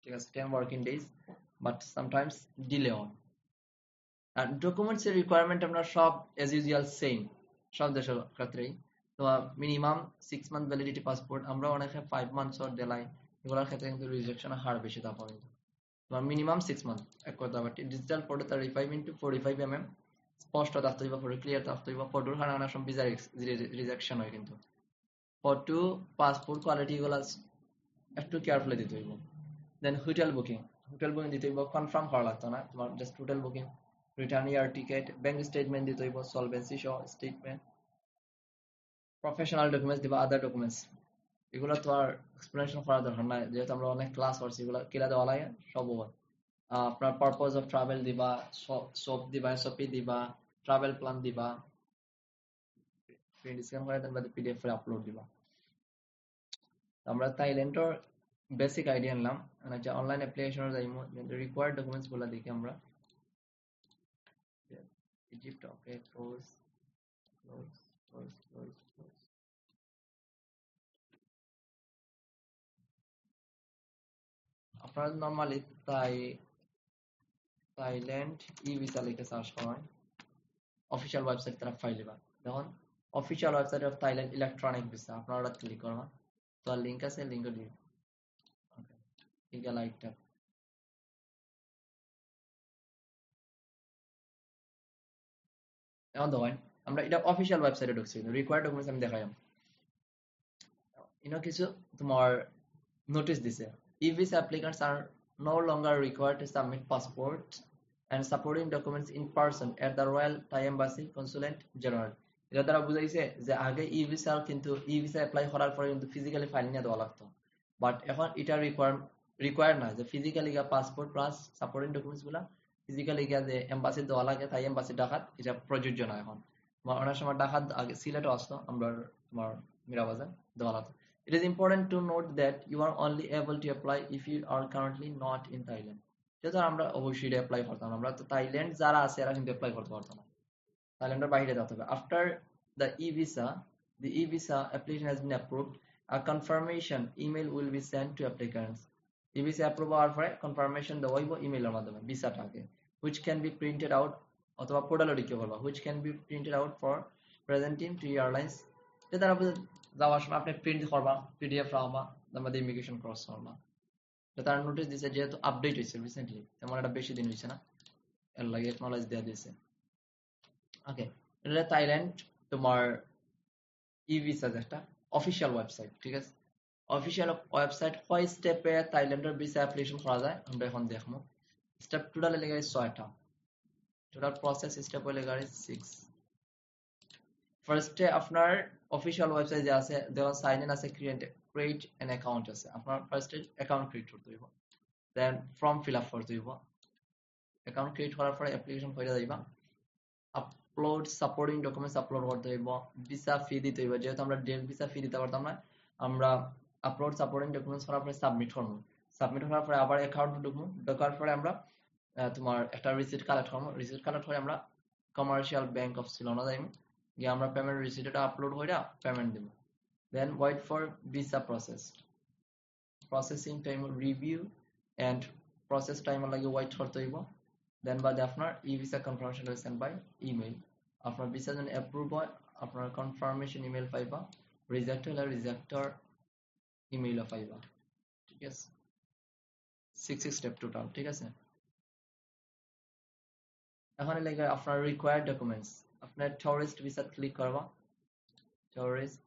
ঠিক আছে, 10 working days, but sometimes delay হয়। আর ডকুমেন্টস এর রিকোয়ারমেন্ট আমরা সব এজ ইউজুয়াল সেম, সব দেশের ক্ষেত্রেই। তোমার মিনিমাম 6 মান্থ ভ্যালিডিটি পাসপোর্ট, আমরা অনেকে 5 মান্থস ওর দেলাই, এগুলোর ক্ষেত্রে কিন্তু রিজেকশনের হার বেশি থাকা কিন্তু। তোমার মিনিমাম 6 মান্থ এক কথা, but digital photo 35x45 mm স্পষ্ট থাকতে হইব, ফটো ক্লিয়ার থাকতে হইব, ফটোর কারণে অনেক সময় ভিসা রিজেকশন হয় কিন্তু। ফটো, পাসপোর্ট কোয়ালিটি গুলো একটু কেয়ারফুলি দিতে হইব। দেন হোটেল বুকিং দিতে হইব, কনফার্ম করা লাগতো না তোমার, just hotel booking, return air ticket, bank statement দিতে হইব, সলভেন্সি সহ স্টেটমেন্ট, প্রফেশনাল ডকুমেন্টস দিবা, আদার ডকুমেন্টস এগুলো তো আর এক্সপ্লেনেশন করা দরকার নাই, যেহেতু আমরা অনেক ক্লাস করছি, এগুলো কিলা দেওয়া লাগে সব ওভার। আপনার পারপোজ অফ ট্রাভেল দিবা, সব দিবা, এসওপি দিবা, ট্রাভেল প্ল্যান দিবা, প্রিন্ট স্ক্যান করে দেন বা পিডিএফ করে আপলোড দিবা। আমরা থাইল্যান্ডের বেসিক আইডিয়া নিলাম, যে অনলাইন অ্যাপ্লিকেশনের যাইমু, রিকোয়ার্ড ডকুমেন্টস গুলো দেখি আমরা। Egypt, okay, close close close close close. আপনারা নরমালি থাইল্যান্ড ই ভিসা লিখে সার্চ করেন, অফিসিয়াল ওয়েবসাইট তারা ফাইল দিবা। দেখুন official website of Thailand electronic visa, আপনারা ওটা ক্লিক করবা। তো লিংক আছে, লিংকে দিয়ে ওকে, ঠিক আছে, লাইকটা। এখন দেখেন আমরা এটা অফিসিয়াল ওয়েবসাইটে ঢুকছি, রিকোয়ার্ড ডকুমেন্টস আমি দেখাই। কিছু তোমার নোটিস দিছে, e-visa applicants are no longer required to submit passports and supporting documents in person at the Royal Thai Embassy Consulate General। এটা দ্বারা বুঝাইছে যে আগে ই-ভিসা কিন্তু ই-ভিসা অ্যাপ্লাই করার পরে কিন্তু ফিজিক্যালি ফাইল নিয়ে দেওয়া লাগতো, বাট এখন এটা রিকোয়ার না, যে ফিজিক্যালি গিয়ে পাসপোর্ট প্লাস সাপোর্টিং ডকুমেন্টস গুলা ফিজিক্যালি গিয়ে যে এম্বাসি দেওয়া লাগে, তাই এম্বাসি ডাকাত এটা প্রযোজ্য না এখন। অনেক সময় ডাকাত আগে সিলেটে আসতো, আমরা তোমার মিরাবাজার দেওয়া লাগতো। It is important to note that you are only able to apply if you are currently not in Thailand। যেহেতু আমরা অবশ্যই অ্যাপ্লাই করতাম, আমরা তো থাইল্যান্ড যারা আছে এরা কিন্তু অ্যাপ্লাই করতে পারতো না, থাইল্যান্ডের বাইরে যেতে হবে। After the e-visa application has been approved, a confirmation email will be sent to applicants। e-visa approve হওয়ার পরে কনফার্মেশন দেওয়া হইব ইমেইলের মাধ্যমে ভিসাটাকে, which can be printed out অথবা পোর্টালে লিখে বলবা, which can be printed out for presenting to airlines। যে তারা যাওয়ার সময় আপনি প্রিন্ট করবা, পিডিএফ রাখবা, আমাদের ইমিগ্রেশন ক্রস করবা। তারা নোটিস দিছে, যেহেতু আপডেট হয়েছে রিসেন্টলি, তেমন এটা বেশি দিন হয়েছে না, এর লাগে একনলেজ দেওয়া দিয়েছে। ওকে, এটা থাইল্যান্ড তোমার ই-ভিসা একটা অফিসিয়াল ওয়েবসাইট, ঠিক আছে। অফিসিয়াল ওয়েবসাইট কয় স্টেপে থাইল্যান্ডের ভিসা অ্যাপ্লিকেশন করা যায় আমরা এখন দেখবো। স্টেপ টোটাল লেগে 6টা, টোটাল প্রসেস স্টেপ হয়ে লেগে 6। ফার্স্টে আপনার অফিসিয়াল ওয়েবসাইট যে আছে, দেখুন সাইন ইন আছে, ক্রিয়েট এন অ্যাকাউন্ট আছে, আপনার ফার্স্টে অ্যাকাউন্ট ক্রিয়েট করতে হইব, দেন ফর্ম ফিল আপ করতে হইব। অ্যাকাউন্ট ক্রিয়েট করার পরে অ্যাপ্লিকেশন করে যাইবা, আপলোড সাপোর্টিং ডকুমেন্টস আপলোড করতে হইব, ভিসা ফি দিতে হইব, যেহেতু আমরা ডেট ভিসা ফি দিতে পারতাম না, আমরা আপলোড সাপোর্টিং ডকুমেন্টস করার পরে সাবমিট করবো। সাবমিট করার পরে আবার অ্যাকাউন্ট ঢুকবো, ঢোকার পরে আমরা তোমার একটা রিসিট কালেক্ট করবো, রিসিট কালেক্ট করে আমরা কমার্শিয়াল ব্যাংক অফ সিলোনা যাইবো, গিয়ে আমরা পেমেন্ট রিসিটটা আপলোড করে পেমেন্ট দিব। Then wait for visa processing time review and process time লাগে ওয়েট করতে হইব। দেন বাদে আপনার e visa confirmation send by email, আপনার ভিসা যদি অ্যাপ্রুভ হয় আপনার কনফার্মেশন ইমেইল পাইবা, রিজেক্ট হলে রিজেক্টর ইমেইলও পাইবা, ঠিক আছে। 6 স্টেপ টোটাল, ঠিক আছে। এখন লাগে আপনার রিকোয়ার্ড ডকুমেন্টস, আপনার টুরিস্ট ভিসা ক্লিক করবা, টুরিস্ট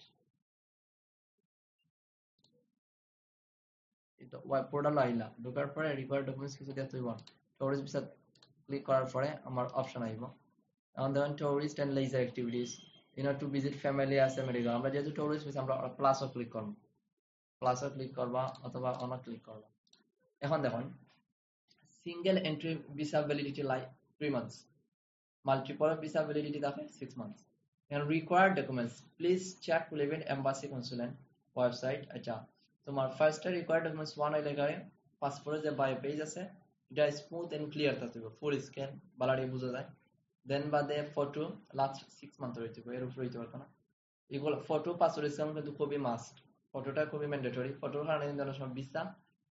এটা ওয়েব পোর্টাল আইলা, ঢোকার পরে রিকোয়ার্ড ডকুমেন্টস কিছু দিতে হইব। টুরিস্ট ভিসা ক্লিক করার পরে আমার অপশন আইব, এখন দেখেন tourist and leisure activities, to visit family আছে মেডিকেল, আমরা যেহেতু টুরিস্ট ভিসা আমরা প্লাসও ক্লিক করব, প্লাসও ক্লিক করবা অথবা অন ক্লিক করবা। এখন দেখুন single entry visa validity like 3 months, multiple visa validity থাকে 6 মান্থস। এখন required documents please check live in embassy consulate website. আচ্ছা, তোমার ফার্স্ট রিকোয়ার্ড ডকুমেন্টস 1 হইলে গায় পাসপোর্টের যে বায়ো পেজ আছে এটা স্মুথ এন্ড ক্লিয়ার থাকতে হবে, ফুল স্ক্যান বালাড়ি বোঝা যায়। দেন বাদে ফটো লাস্ট 6 মান্থ হইতে হবে, এর উপরে হইতে পারবে না। এগুলো ফটো পাসপোর্ট স্ক্যান কিন্তু খুবই মাস্ট, ফটোটা খুবই ম্যান্ডেটরি, ফটোর কারণে কিন্তু অনেক সময় ভিসা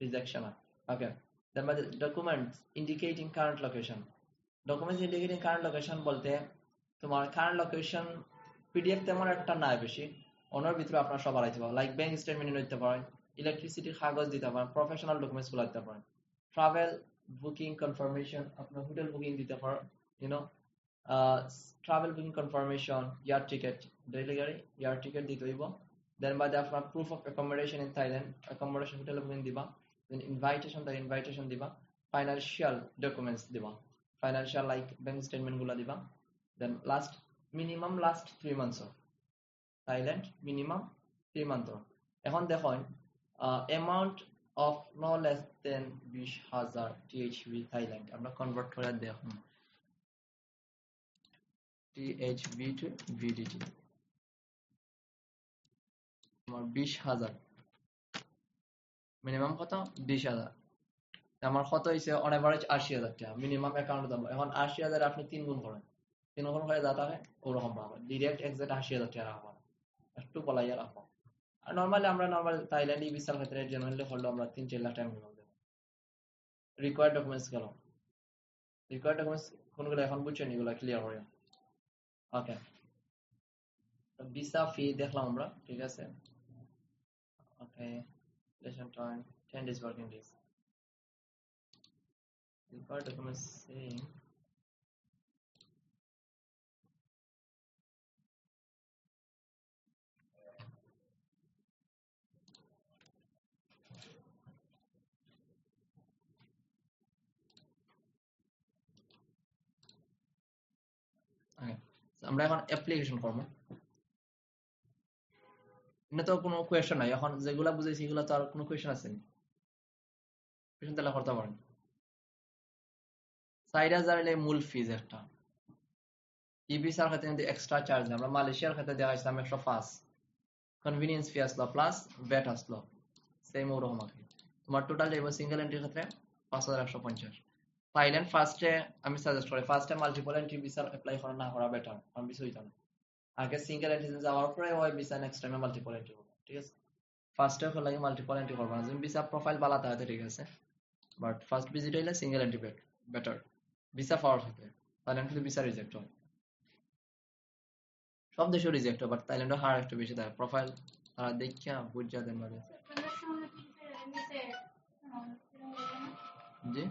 রিজেকশন হয়। ওকে, দেন বাদে documents indicating current location, documents indicating current location বলতে তোমার কারেন্ট লোকেশন পিডিএফ তেমন একটা নাই বেশি, ওনার ভিতরে আপনার সব আলাইতে পারেন, লাইক ব্যাংক স্টেটমেন্ট নিতে পারেন, ইলেকট্রিসিটির কাগজ দিতে পারেন, প্রফেশনাল ডকুমেন্টস গুলো দিতে পারেন, ট্রাভেল বুকিং কনফার্মেশন, আপনার হোটেল বুকিং দিতে পারেন, travel booking confirmation, air ticket, daily গাড়ি এয়ার টিকেট দিতে হইব। দেন বাদে আপনার proof of accommodation in Thailand, accommodation hotel booking দিবা। দেন ইনভাইটেশন, তার ইনভাইটেশন দিবা। ফাইনান্সিয়াল ডকুমেন্টস দিবা, ফাইনান্সিয়াল লাইক ব্যাংক স্টেটমেন্ট গুলা দিবা। Then last 3 months Thailand minimum 3 month এখন দেখুন amount of no less than 20,000 THB Thailand আমরা কনভার্ট করে দেখুন THB টু VDT আমার 20,000 মিনিমাম কত 20,000 আমার কত হয়েছে অন এভারেজ 80,000 টাকা মিনিমাম অ্যাকাউন্ট দাম এখন 80,000 আপনি 3 গুণ করেন 3 গুণ করে যা থাকে ওরকম পাবেন ডিরেক্ট এক্সাক্ট 80,000 টাকা রাখবেন একটু বলাইয়া রাখবো আর নরমালি আমরা নরমাল থাইল্যান্ড ভিসার ক্ষেত্রে জেনারেলি হলো আমরা 3-4 লাখ টাকা মিনিমাম দেব রিকোয়ার্ড ডকুমেন্টস গেল রিকোয়ার্ড ডকুমেন্টস কোনগুলো এখন বুঝছেন এগুলো ক্লিয়ার হয়ে ওকে ভিসা ফি দেখলাম আমরা ঠিক আছে ওকে lesson time 10 days working days required documents saying okay আমরা এখন অ্যাপ্লিকেশন করব এটা তো কোনো কোয়েশ্চন নাই এখন যেগুলা বুঝাইছি এগুলা তো আর কোনো কোয়েশ্চন আছে না কোয়েশ্চন তাহলে করতে পারেন 4,000 এর মূল ফিজ একটা ই ভিসার ক্ষেত্রে কিন্তু এক্সট্রা চার্জ আমরা মালয়েশিয়ার ক্ষেত্রে দেখাইছিলাম 105 কনভিনিয়েন্স ফি আসলো প্লাস ভ্যাট আসলো সেম ওরকম আর কি তোমার টোটাল যাইব সিঙ্গেল এন্ট্রির ক্ষেত্রে 5,150 থাইল্যান্ড ফার্স্টে আমি সাজেস্ট করি ফার্স্টে মাল্টিপল এন্ট্রি ভিসা অ্যাপ্লাই করা না করা বেটার কারণ বিষয় হইতো না আগে সিঙ্গেল এন্ট্রি যাওয়ার পরে ওই ভিসা নেক্সট টাইমে মাল্টিপল এন্ট্রি করবে ঠিক আছে ফার্স্টে হলো লাগে মাল্টিপল এন্ট্রি করবে না যদি ভিসা প্রোফাইল বালাতে হয় ঠিক আছে বাট ফার্স্ট ভিজিট হইলে সিঙ্গেল এন্ট্রি বেটার ভিসা পাওয়ার ক্ষেত্রে থাইল্যান্ড কিন্তু ভিসা রিজেক্ট হয় সব দেশে রিজেক্ট হয় বাট থাইল্যান্ডে হার একটু বেশি থাকে প্রোফাইল তারা দেখিয়া বুঝা দেন মানে জি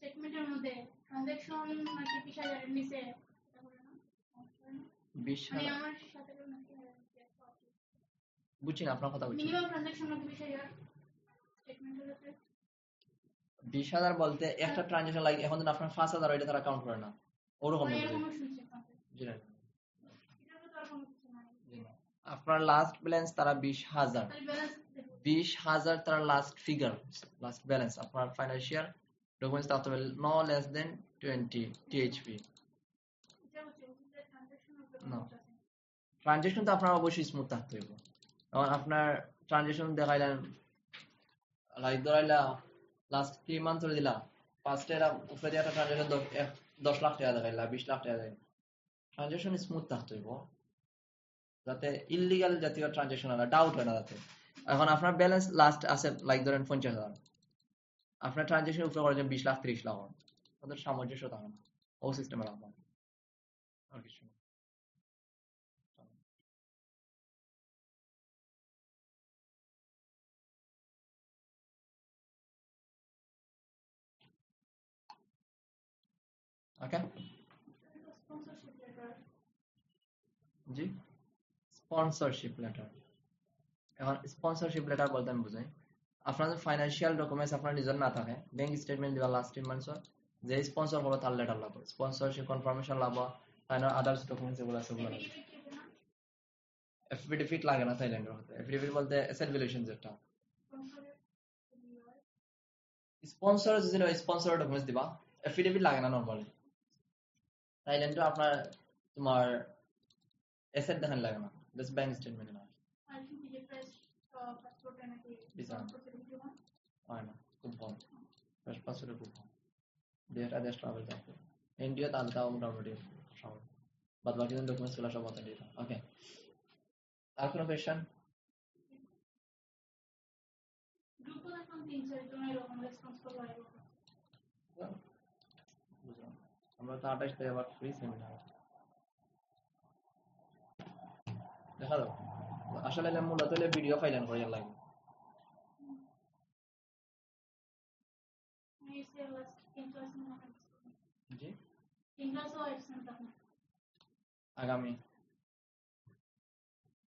স্টেটমেন্টের মধ্যে ট্রানজাকশন নাকি 20,000 এর নিচে এটা বলে না 20,000 আমার সাথে কোনো নাকি বুঝছি না আপনার কথা বুঝছি মিনিমাম ট্রানজাকশন নাকি 20,000 স্টেটমেন্টের মধ্যে 20,000 বলতে একটা ট্রানজাকশন লাগে এখন আপনার 5,000 ওইটা তারা কাউন্ট করে না ওরকম না এরকম শুনছি জি না এটার তো আর কোনো কিছু নাই আপনার লাস্ট ব্যালেন্স তারা 20,000 তাহলে ব্যালেন্স 20,000 তারা লাস্ট ফিগার লাস্ট ব্যালেন্স আপনার ফাইনান্সিয়াল ডকুমেন্টস থাকতে হবে নো লেস দেন 20 THB এটা হচ্ছে ট্রানজাকশন না ট্রানজাকশন তো আপনার অবশ্যই স্মুথ থাকতে হবে এখন আপনার ট্রানজাকশন দেখাইলেন লাইক ধরাইলা লাস্ট 3 মান্থ ধরে দিলা ফার্স্টে উপরে একটা ট্রানজাকশন 10 লাখ টাকা দেখাইলা 20 লাখ টাকা দেখাইলা ট্রানজাকশন স্মুথ থাকতে হবে যাতে ইললিগাল জাতীয় ট্রানজাকশন না ডাউট হয় না যাতে এখন আপনার ব্যালেন্স লাস্ট আছে লাইক ধরেন 50,000 আপনার ট্রানজাকশন উপরে করেছেন 20 লাখ 30 লাখ ওদের সামঞ্জস্য থাকে না ও সিস্টেমে রাখবেন আর কিছু না ওকে স্পন্সরশিপ লেটার জি স্পন্সরশিপ লেটার এখন স্পন্সরশিপ লেটার বলতে আমি বুঝাই আপনার ফাইনান্সিয়াল ডকুমেন্টস আপনার নিজের না থাকে ব্যাংক স্টেটমেন্ট দিবা লাস্ট 3 মান্থস যে স্পন্সর হলো তার লেটার লাগবে স্পন্সরশিপ কনফার্মেশন লাগবে ফাইনাল আদার্স ডকুমেন্টস এগুলো আছে ওগুলো লাগবে এফিডেভিট লাগে না থাইল্যান্ডের মধ্যে এফিডেভিট বলতে অ্যাসেট ভ্যালুয়েশন যেটা স্পন্সর যদি স্পন্সর ডকুমেন্টস দিবা এফিডেভিট লাগে না নরমালি থাইল্যান্ডে আপনার তোমার অ্যাসেট দেখান লাগে না জাস্ট ব্যাংক স্টেটমেন্ট না হয় না খুব কম বেশ 500 খুব কম দেড়টা দেশ ট্রাভেল থাকবে ইন্ডিয়া তালকাও মোটামুটি সব বাদ বাকি ডকুমেন্টস গুলো সব অথেন্টিক ওকে আর কোনো কোয়েশ্চেন গ্রুপ এখন 3-4 জন এরকম রেসপন্স করবে বুঝলাম আমরা তো 28 তারিখে আবার ফ্রি সেমিনার দেখা দাও আসলে মূলত ভিডিও ফাইল করে লাগবে জি আগামী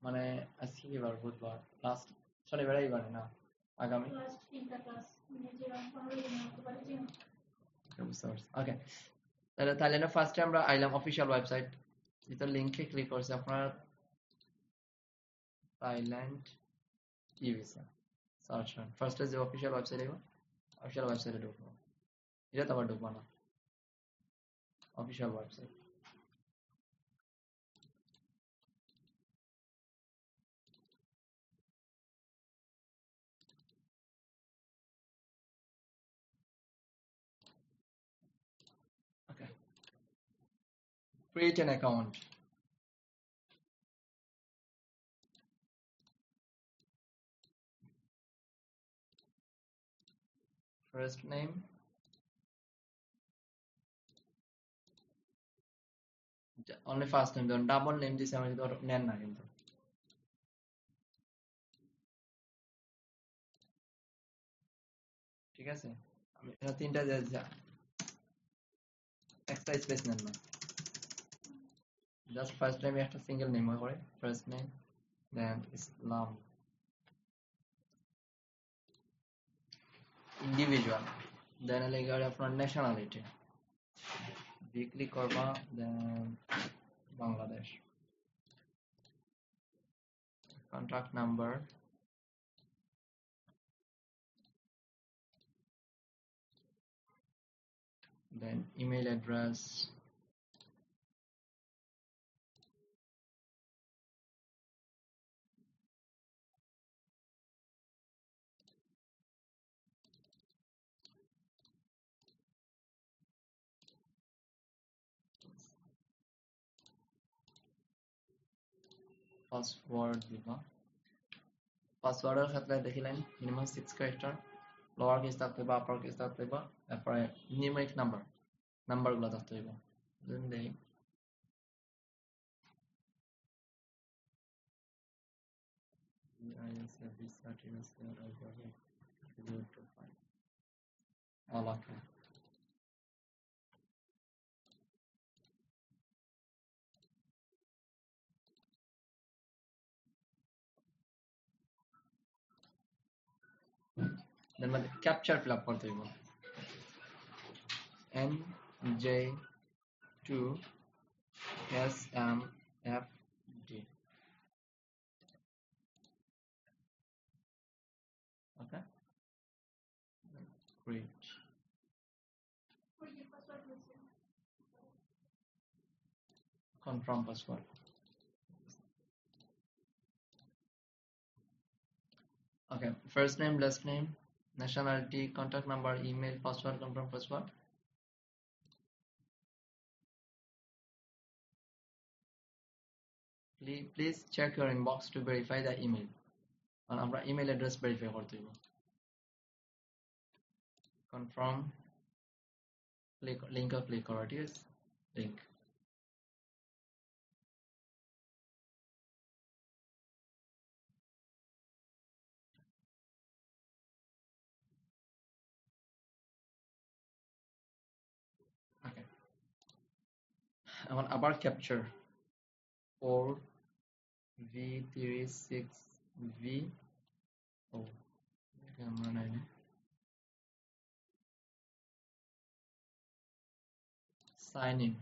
মানে আজকে কি বার বুধবার লাস্ট শনিবার এইবার না আগামী ওকে তাহলে থাইল্যান্ডের ফার্স্টে আমরা আইলাম অফিসিয়াল ওয়েবসাইট এটা লিংকে ক্লিক করছি আপনার থাইল্যান্ড e-visa সার্চ করেন ফার্স্টে যে অফিসিয়াল ওয়েবসাইটে ঢুকবো এটা তো আবার ঢুকবো না official website okay create an account first name only first name ধরুন ডাবল নেম দিছি আমি কিন্তু নেন না কিন্তু ঠিক আছে আমি এটা তিনটা একটা স্পেস নেন না জাস্ট ফার্স্ট টাইম একটা সিঙ্গেল নেম করে first name then Islam individual then লেগে আপনার ন্যাশনালিটি বি ক্লিক করবা then Bangladesh contact number then email address password দিবা পাসওয়ার্ডের ক্ষেত্রে দেখিলেন মিনিমাম 6 ক্যারেক্টার লোয়ার কেস থাকতে হবে আপার কেস থাকতে হবে তারপরে নিউমেরিক নাম্বারগুলো থাকতে হবে দেন দেই all okay then মানে ক্যাপচার ফিল আপ করতে হবে NJ2 SMFD okay great confirm password okay first name last name nationality contact number email password confirm password please check your inbox to verify the email and আমরা email address verify করতে হবে confirm link click করা ঠিক আছে link okay এখন আবার capture 4V36V oh camera 9 sign in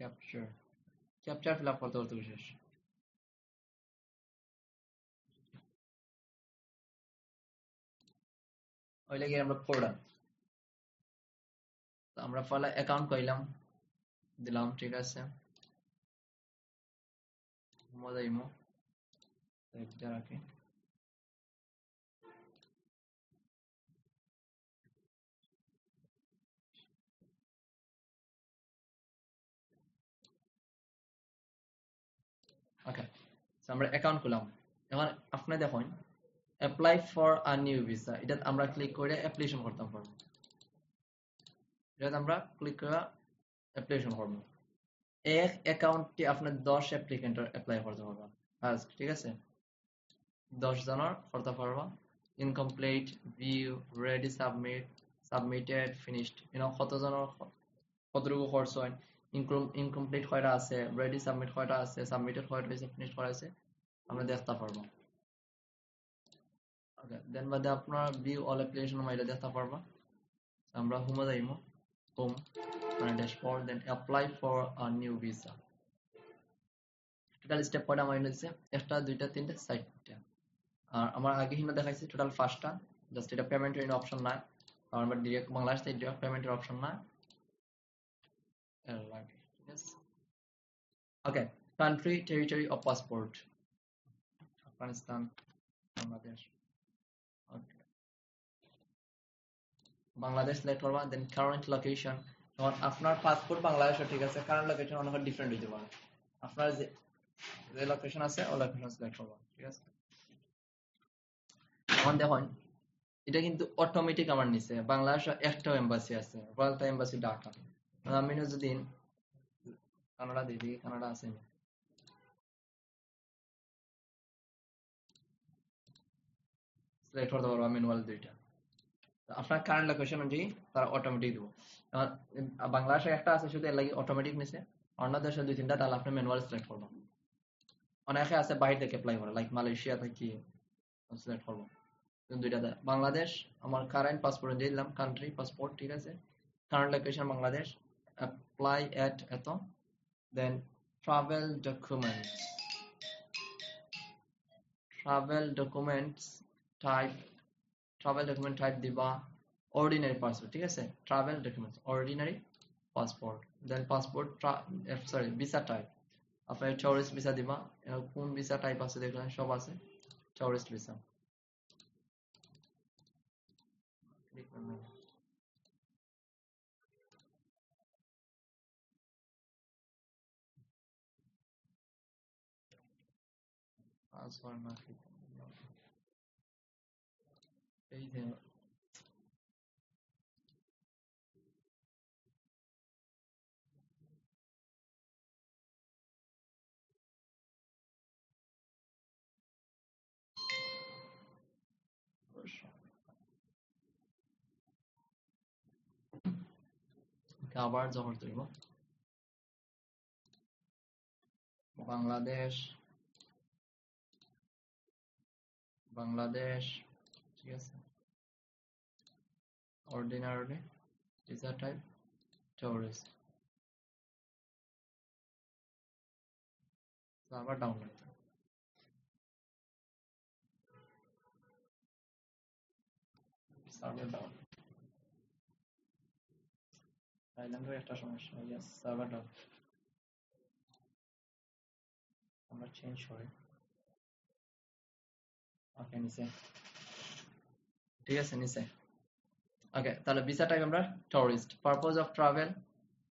capture fill up করতে বিশেষ ওই লাগে আমরা ফোল্ডার তো আমরা ফলে অ্যাকাউন্ট কইলাম দিলাম ঠিক আছে মজাইমো এটা রাখি ওকে সো আমরা অ্যাকাউন্ট খুললাম এখন আপনি দেখুন apply for a new visa এটা আমরা ক্লিক করে অ্যাপ্লিকেশন করতে পারবো এটা আমরা ক্লিক করে অ্যাপ্লিকেশন করব এক অ্যাকাউন্টে আপনি 10 অ্যাপ্লিকেন্টের অ্যাপ্লাই করতে পারবেন ফার্স্ট ঠিক আছে 10 জনের করতে পারবা incomplete view ready submitted finished কত জনের কতটুকু খরচ হয় ইনকমপ্লিট কয়টা আছে রেডি সাবমিট কয়টা আছে সাবমিটেড কয়টা হয়েছে ফিনিশ করা আছে আমরা দেখতে পারবো ওকে দেন বাদে আপনার ভিউ অল অ্যাপ্লিকেশন মাইলে দেখতে পারবা আমরা হোমে যাইমু হোম মানে dashboard then apply for a new visa total step কয়টা আমার হচ্ছে? একটা, দুইটা, তিনটা, চারটা। আর আমার আগে হিন্দু দেখাইছি টোটাল 5টা। জাস্ট এটা পেমেন্টের অপশন না, আর আমার ডিরেক্ট বাংলাদেশ থেকে ডিরেক্ট পেমেন্টের অপশন না, এর লাগে। ঠিক আছে, okay. Country, territory of passport, Afghanistan, Bangladesh. Okay, Bangladesh select করবা, দেন কারেন্ট লোকেশন। যখন আপনার পাসপোর্ট বাংলাদেশে, ঠিক আছে, কারেন্ট লোকেশন অনেক ডিফারেন্ট হইতে পারে। আপনার যে যে লোকেশন আছে ওই লোকেশন সিলেক্ট করবা, ঠিক আছে। এখন দেখুন, এটা কিন্তু অটোমেটিক আমার নিচে বাংলাদেশে একটা এম্বাসি আছে, রয়্যাল এম্বাসি ঢাকা। আমি যদি কানাডা দিই, কানাডা আছে নি? সিলেক্ট করতে পারবো ম্যানুয়াল দুইটা। আপনার কারেন্ট লোকেশন অনুযায়ী তারা অটোমেটিক দেবো। বাংলাদেশে একটা আছে শুধু, এর লাগে অটোমেটিক নিছে। অন্য দেশে দুই তিনটা, তাহলে আপনি ম্যানুয়াল সিলেক্ট করবো। অনেকে আছে বাইরে থেকে অ্যাপ্লাই করে, লাইক মালয়েশিয়া থেকে সিলেক্ট করবো। দুইটা বাংলাদেশ, আমার কারেন্ট পাসপোর্ট দিয়ে দিলাম, কান্ট্রি পাসপোর্ট, ঠিক আছে। Current location Bangladesh, apply at এত, then travel documents, travel documents type, travel document type দিবা অর্ডিনারি পাসপোর্ট, ঠিক আছে। Travel documents ordinary passport, then passport, sorry, visa type আপনার টুরিস্ট ভিসা দিবা। কোন ভিসা টাইপ আছে দেখলেন, সব আছে, টুরিস্ট ভিসা। পাসওয়ার্ড না এই যে আবার জহর তুলব, বাংলাদেশ, বাংলাদেশ, ঠিক আছে। অর্ডিনারি ভিসা টাইপ টুরিস্ট, আবার ডাউনলোড, সার্ভার ডাউন। থাইল্যান্ডের একটা সমস্যা, ইয়েস, সার্ভার ডাউন। আমরা চেঞ্জ করি, ওকে, নিচে, ঠিক আছে, নিচে। ওকে, তাহলে ভিসা টাইপ আমরা টুরিস্ট, পারপোজ অফ ট্রাভেল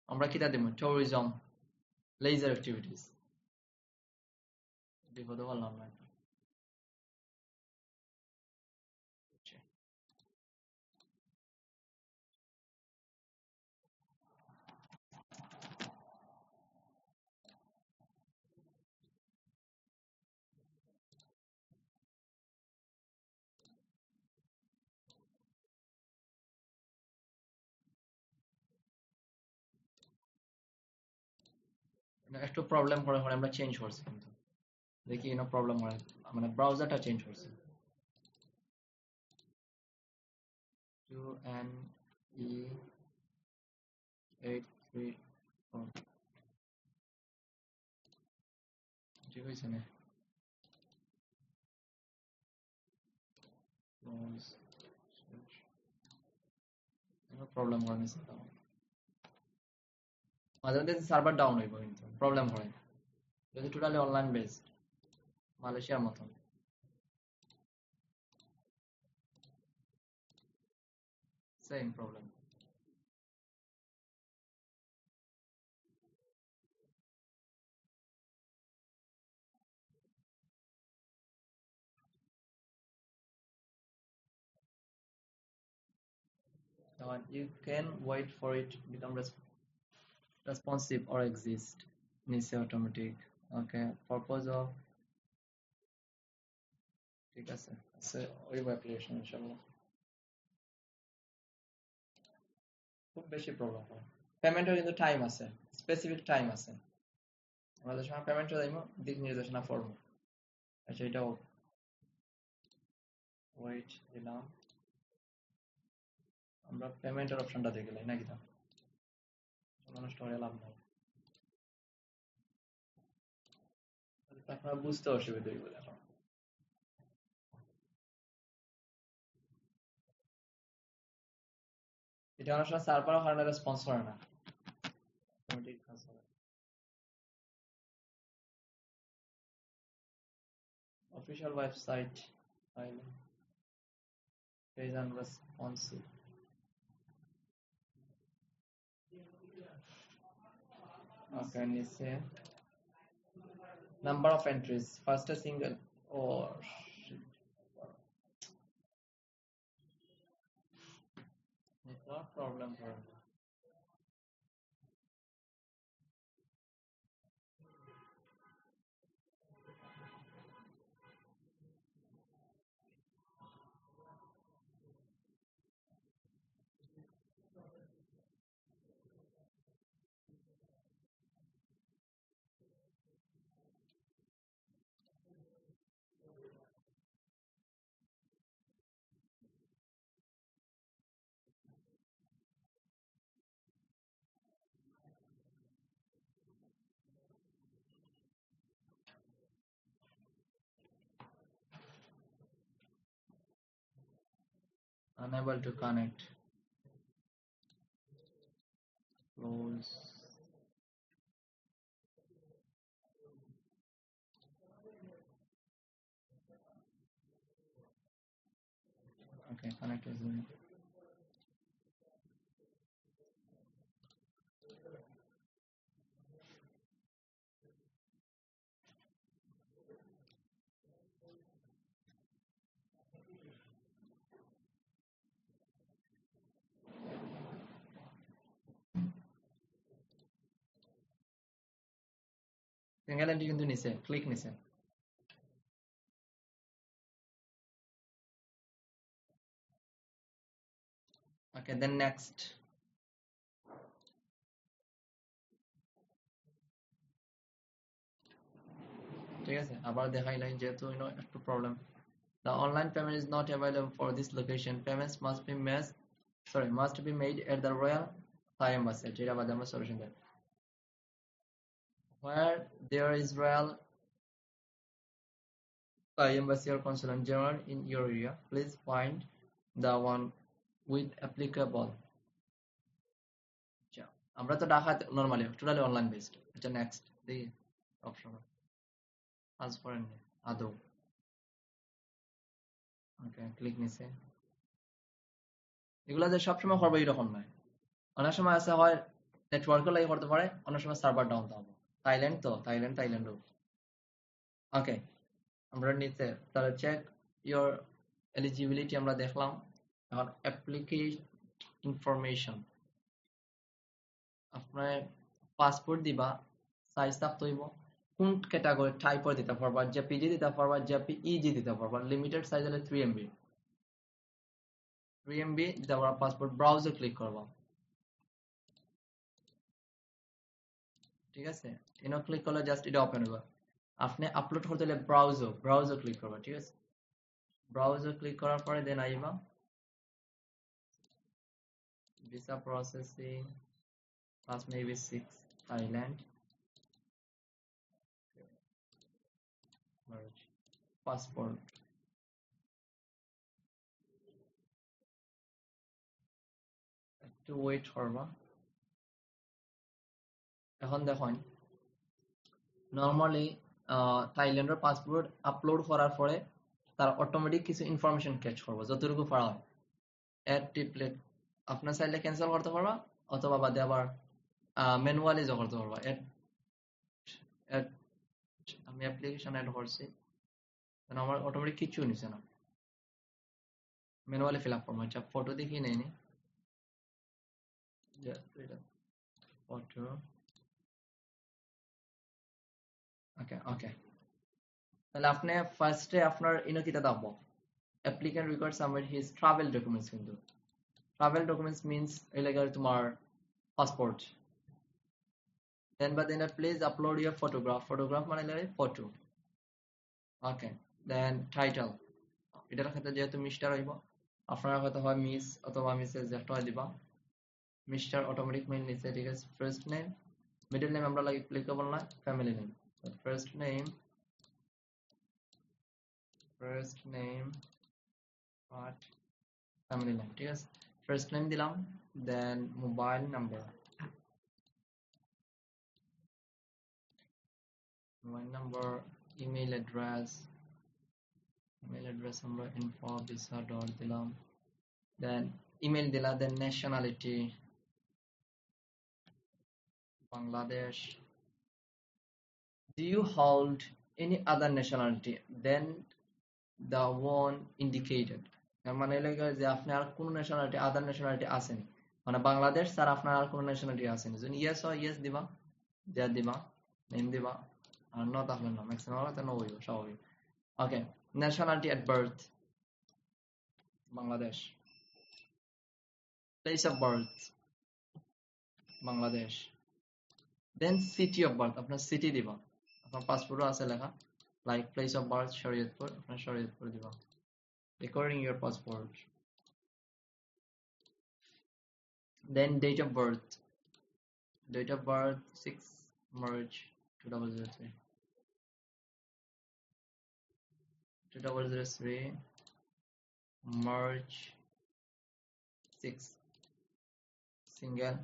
আমরা কিটা দেব, ট্যুরিজম, লেজার অ্যাক্টিভিটিস, বিপদে বললাম না। একটু প্রবলেম করে আমরা চেঞ্জ করছি, কিন্তু দেখি প্রবলেম হয়, মানে ব্রাউজারটা চেঞ্জ করছি। 2NE834 ঠিক হয়েছে না? প্রবলেম করে নিচ্ছে, মাঝে মধ্যে সার্ভার ডাউন হইব, কিন্তু প্রবলেম হয় যদি টোটালি অনলাইন বেসড, মালয়েশিয়ার মতন। Same problem. You can wait for it to become responsive or exist, নিচে অটোমেটিক, ওকে, পারপোজ অফ, ঠিক আছে, ওয়েব অ্যাপ্লিকেশন ইনশাআল্লাহ। খুব বেশি প্রবলেম হয়, পেমেন্টের কিন্তু টাইম আছে, স্পেসিফিক টাইম আছে। আমাদের সময় পেমেন্টটা যাইব, দিক নির্দেশনা ফর্ম, আচ্ছা এটাও ওয়েট দিলাম, আমরা পেমেন্টের অপশনটা দেখে লাই নাকি, তা নষ্ট হয়ে লাভ নাই। আপনারা বুঝতে অসুবিধা হইব এখন। এটা অনেক সময় সার্ভারও কারণে রেসপন্স করে না, অটোমেটিক কাজ করে। Official website file page unresponsive. Okay, নিচে number of entries first single ও নেটওয়ার্ক প্রবলেম করে। Unable to connect. Close. Okay, connect is in. Single entry কিন্তু নিচে, ক্লিক নিচে। Okay, then next. ঠিক আছে, আবার দেখাইলাই যেহেতু একটু problem. The online payment is not available for this location. Payments must be made at the Royal Thai Embassy. যেটা বাদে আমরা সলিউশন দেব। Where there is Royal Thai Embassy or Consulate General in your area, please find the one with applicable. আচ্ছা, আমরা তো Dhaka normally totally online based. আচ্ছা, next দেখি option আজ করেন আদৌ। ওকে, ক্লিক নিচে। এগুলা যে সবসময় করবো এরকম নয়, অনেক সময় আছে হয় নেটওয়ার্কের লাগে করতে পারে, অনেক সময় সার্ভার ডাউন থাকবো। থাইল্যান্ডও। ওকে, আমরা নিচে তাহলে চেক ইওর এলিজিবিলিটি আমরা দেখলাম। এখন অ্যাপ্লিকেশন ইনফরমেশন, আপনার পাসপোর্ট দিবা, সাইজ থাকতে হইব, কোন ক্যাটাগরি টাইপের দিতে পারবা, জেপিজি দিতে পারবা, জেপিইজি দিতে পারবা। লিমিটেড সাইজ হলে 3 MB দিতে পারবা। পাসপোর্ট ব্রাউজে ক্লিক করবা, ঠিক আছে। এনে ক্লিক করলে জাস্ট এটা ওপেন হবে। আপনি আপলোড করতে হলে ব্রাউজও ক্লিক করবা, ঠিক আছে। ব্রাউজে ক্লিক করার পরে দেন আইবা visa processing, last maybe 6 Thailand, passport, একটু ওয়েট করবা। এখন দেখুন নরমালি থাইল্যান্ডের পাসপোর্ট আপলোড করার পরে তার অটোমেটিক কিছু ইনফরমেশন ক্যাচ করবো যতটুকু পারা হয়। অ্যাড টিপলেট আপনার চাইলে ক্যান্সেল করতে পারবা, অথবা বাদে আবার ম্যানুয়ালি করতে পারবা। আমি অ্যাপ্লিকেশন অ্যাড করছি, আমার অটোমেটিক কিছু নিছে না, ম্যানুয়ালি ফিল আপ করবো। আচ্ছা, ফটো দেখি নেই ফটো। ওকে, তাহলে আপনি ফার্স্টে আপনার ইনোকিটা দাও applicant required submit his travel documents. কিন্তু ট্রাভেল ডকুমেন্টস মিন্স এই লাগে তোমার passport. Then please upload your photograph মানে লাগে ফটো। ওকে, দেন টাইটেল, এটার ক্ষেত্রে যেহেতু মিস্টার হইব, আপনার হয়তো হয় মিস অথবা মিসেস একটা হয় দিবা। মিস্টার অটোমেটিক মেইল নিচে, ঠিক আছে। ফার্স্ট নেম, মিডল নেম আমরা লাগে অ্যাপ্লিকেবল না, family name. First name first name what family name ঠিক আছে first name দিলাম then mobile number email address আমরা info visa dot দিলাম then email দিলাম then nationality Bangladesh do you hold any other nationality than the one indicated মানে লাগে যে আপনি আর কোন ন্যাশনালিটি আদার ন্যাশনালিটি আছেন মানে বাংলাদেশ স্যার আপনার আর কোন ন্যাশনালিটি আছেন যদি ইয়েস হয় ইয়েস দিবা যা দিবা নেম দিবা আর নো তাহলে না ম্যাক্সিমাম হলে নো হইব স্বাভাবিক ওকে nationality at birth Bangladesh place of birth Bangladesh then city of birth আপনার সিটি দিবা আপনার পাসপোর্টও আছে লেখা like place of birth Shariatpur আপনার শরীয়তপুর দিবা according your passport then date of birth 6 March 2003 March 6 single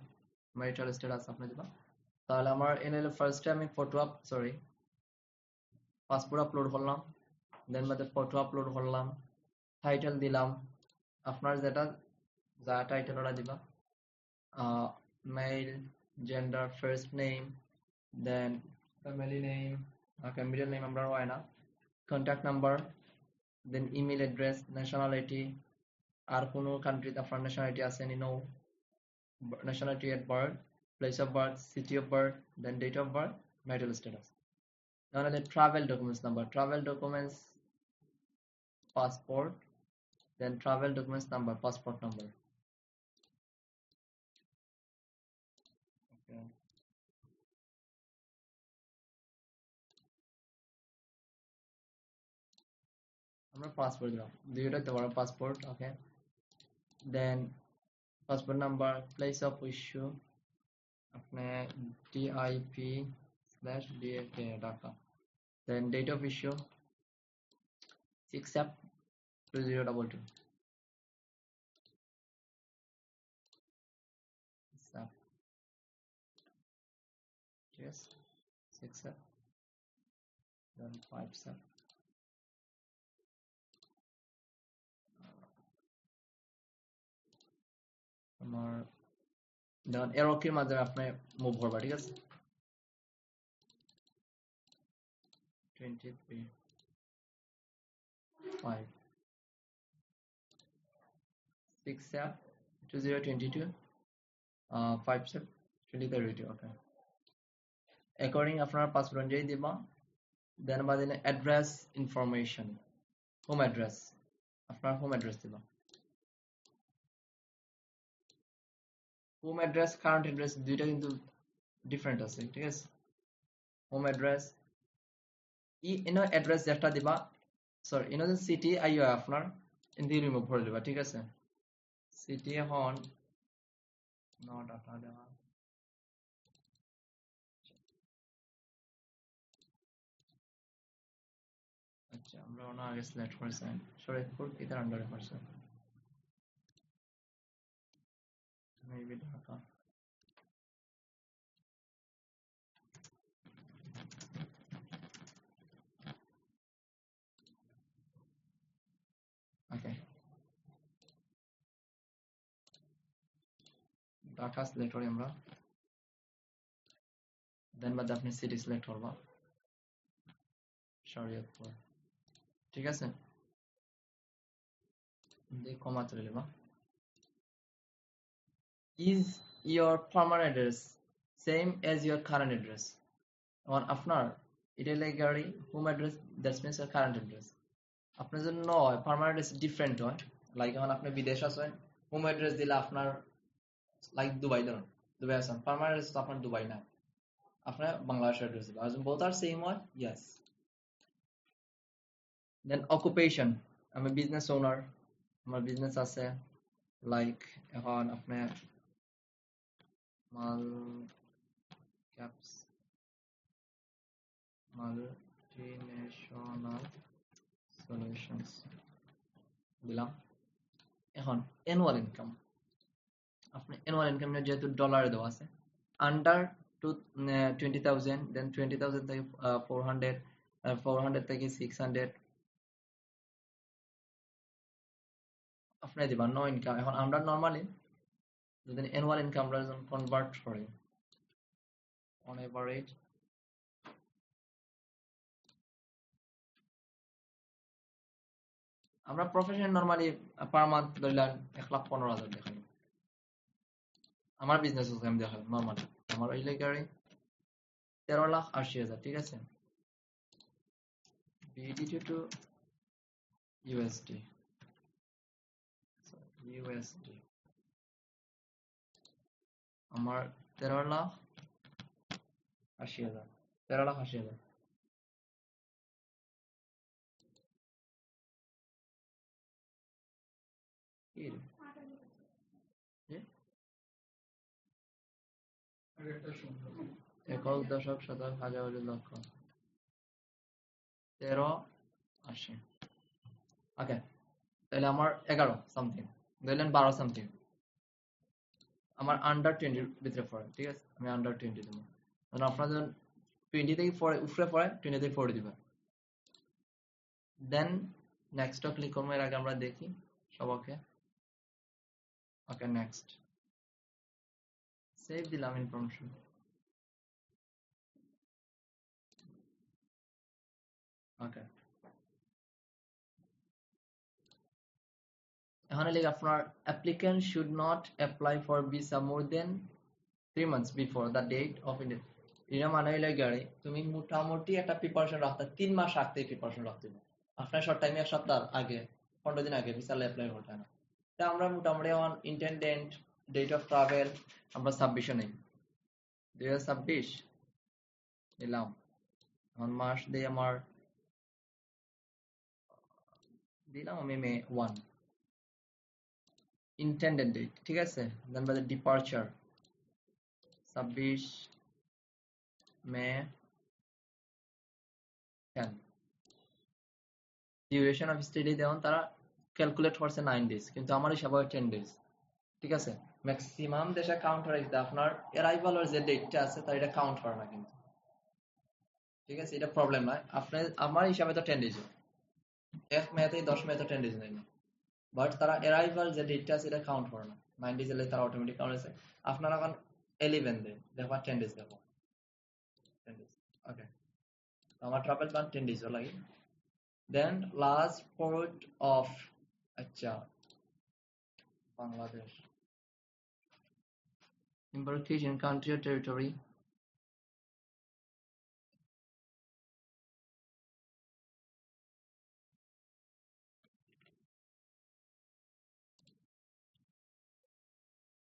marital status আপনি দিবা তাহলে আমার এনএল ফার্স্ট টাইম আমি পাসপোর্ট আপলোড করলাম দেন মধ্যে ফটো আপলোড করলাম টাইটেল দিলাম আপনার যেটা যা টাইটেল ওটা দিবা মেল জেন্ডার ফার্স্ট নেম দেন ফ্যামিলি নেম মিডল নেম আমরা হয় না কন্ট্যাক্ট নাম্বার দেন ইমেল অ্যাড্রেস ন্যাশনালিটি আর কোনো কান্ট্রিতে আপনার ন্যাশনালিটি আছে নি no nationality at birth place of birth city of birth then date of birth marital status now the travel documents number travel documents passport then travel documents number passport number okay আমরা passport দিলাম দুইটা তো বড় passport okay then passport number place of issue अपने DIP/DAK Dhaka then date of issue 6/2022 yes 6 then 5 আমার দেখুন এরো কির মাধ্যমে আপনি মুভ করবা ঠিক আছে 23 5 6 2022 5 2032 ওকে অ্যাকর্ডিং আপনার পাসপোর্ট অনুযায়ী দিবা দেন বাদে অ্যাড্রেস ইনফরমেশন হোম অ্যাড্রেস আপনার হোম অ্যাড্রেস দিবা হোম অ্যাড্রেস কারেন্ট অ্যাড্রেস দুইটা কিন্তু ডিফারেন্ট আছে ঠিক আছে হোম অ্যাড্রেস ইনো অ্যাড্রেস যেটা দিবা সরি ইনো যে সিটি আইও আপনার ইনদি রিমুভ করে দিবা ঠিক আছে সিটি এখন নো ডাটা দেওয়া আচ্ছা আমরা ওনা আগে সিলেক্ট করেছেন শরীয়তপুর কিতার আন্ডারে করছেন মেবি ঢাকা ওকে ঢাকা সিলেক্ট করি আমরা দেন বাদে আপনি সিটি সিলেক্ট করবা শরীয়তপুর ঠিক আছে দিয়ে কমা তুলে নেবা is your permanent address same as your current address on আপনার এটা লাগে গাড়ি home address that's means your current address আপনার জন্য নয় পার্মানেন্ট অ্যাড্রেস ডিফারেন্ট হয় লাইক যখন আপনি বিদেশ আছেন হোম অ্যাড্রেস দিলে আপনার লাইক দুবাই ধরুন দুবাই আছেন পার্মানেন্ট অ্যাড্রেস তো আপনার দুবাই না আপনার বাংলাদেশ অ্যাড্রেস দিবেন আর both are same হয় yes then occupation আমি বিজনেস ওনার আমার বিজনেস আছে লাইক এখন আপনি মাল ক্যাপস multinational সলিউশনস দিলাম। এখন অ্যানুয়াল ইনকাম, আপনি অ্যানুয়াল ইনকাম যেহেতু ডলারে দেওয়া আছে, আন্ডার 20,000, দেন 20,000 থেকে 400, 400 থেকে 600 আপনি দিবেন নো ইনকাম। এখন আমরা নরমালি যদি অ্যানুয়াল ইনকাম আমরা যখন কনভার্ট করি অন এভারেজ, আমরা প্রফেশন নরমালি পার মান্থ ধরলাম 1,15,000 দেখাই। আমার বিজনেস আমি দেখাই নরমালি আমার ওই লেগারে 13,80,000, ঠিক আছে। BDT to USD, USD আমার 13,80,000, 13,80,000। একক দশক শতক হাজার লক্ষ 13,80। ওকে, তাহলে আমার 11 সামথিং, ধরলেন 12 সামথিং আমার আন্ডার 20 ভিতরে পড়ে, ঠিক আছে। আমি আন্ডার 20 দেবো। আপনার যখন 20 থেকে উপরে পড়ে 20 থেকে 40 দিবেন। দেন নেক্সট ক্লিক করবো। এর আগে আমরা দেখি সবকে। ওকে, নেক্সট সেভ দিলাম ইনফরমেশন। ওকে, এখানে লিখে আপনার applicant should not apply for visa more than 3 months before the date of India. এটা মানে হইলে গাড়ি তুমি মোটামুটি একটা প্রিপারেশন রাখতে 3 মাস আগতেই প্রিপারেশন রাখতে হবে। আপনার শর্ট টাইমে 1 সপ্তাহ আগে 15 দিন আগে ভিসা অ্যাপ্লাই করতে হয় না। তা আমরা মোটামুটি এখন ইন্টেন্ডেন্ট ডেট অফ ট্রাভেল আমরা 26 নেই, 2026 নিলাম। এখন মাস দিয়ে আমার দিলাম আমি মে 1 intended date, ঠিক আছে। Then by departure 26 May 10। Duration of study দেওয়ান তারা ক্যালকুলেট করছে 9 ডেজ, কিন্তু আমার হিসাবে 10 ডেজ, ঠিক আছে। ম্যাক্সিমাম দেশে কাউন্ট করে দিতে আপনার অ্যারাইভালের যে ডেটটা আছে তার এটা কাউন্ট করে না কিন্তু, ঠিক আছে। এটা প্রবলেম নয়। আপনার আমার হিসাবে তো 10 ডেজ, 1 মে থেকে 10 মে তো 10 ডেজ নেই না, বাট তারা অ্যারাইভাল যে ডেটটা আছে এটা কাউন্ট করে না। 9 ডেজ এলে তারা অটোমেটিক কাউন্ট হয়েছে। আপনার এখন 11 দেয়, দেখবা 10 ডেজ দেখো 10 ডেজ। ওকে, আমার ট্রাভেল প্ল্যান 10 ডেজ লাগে। দেন লাস্ট পোর্ট অফ, আচ্ছা Bangladesh, embarkation country or territory,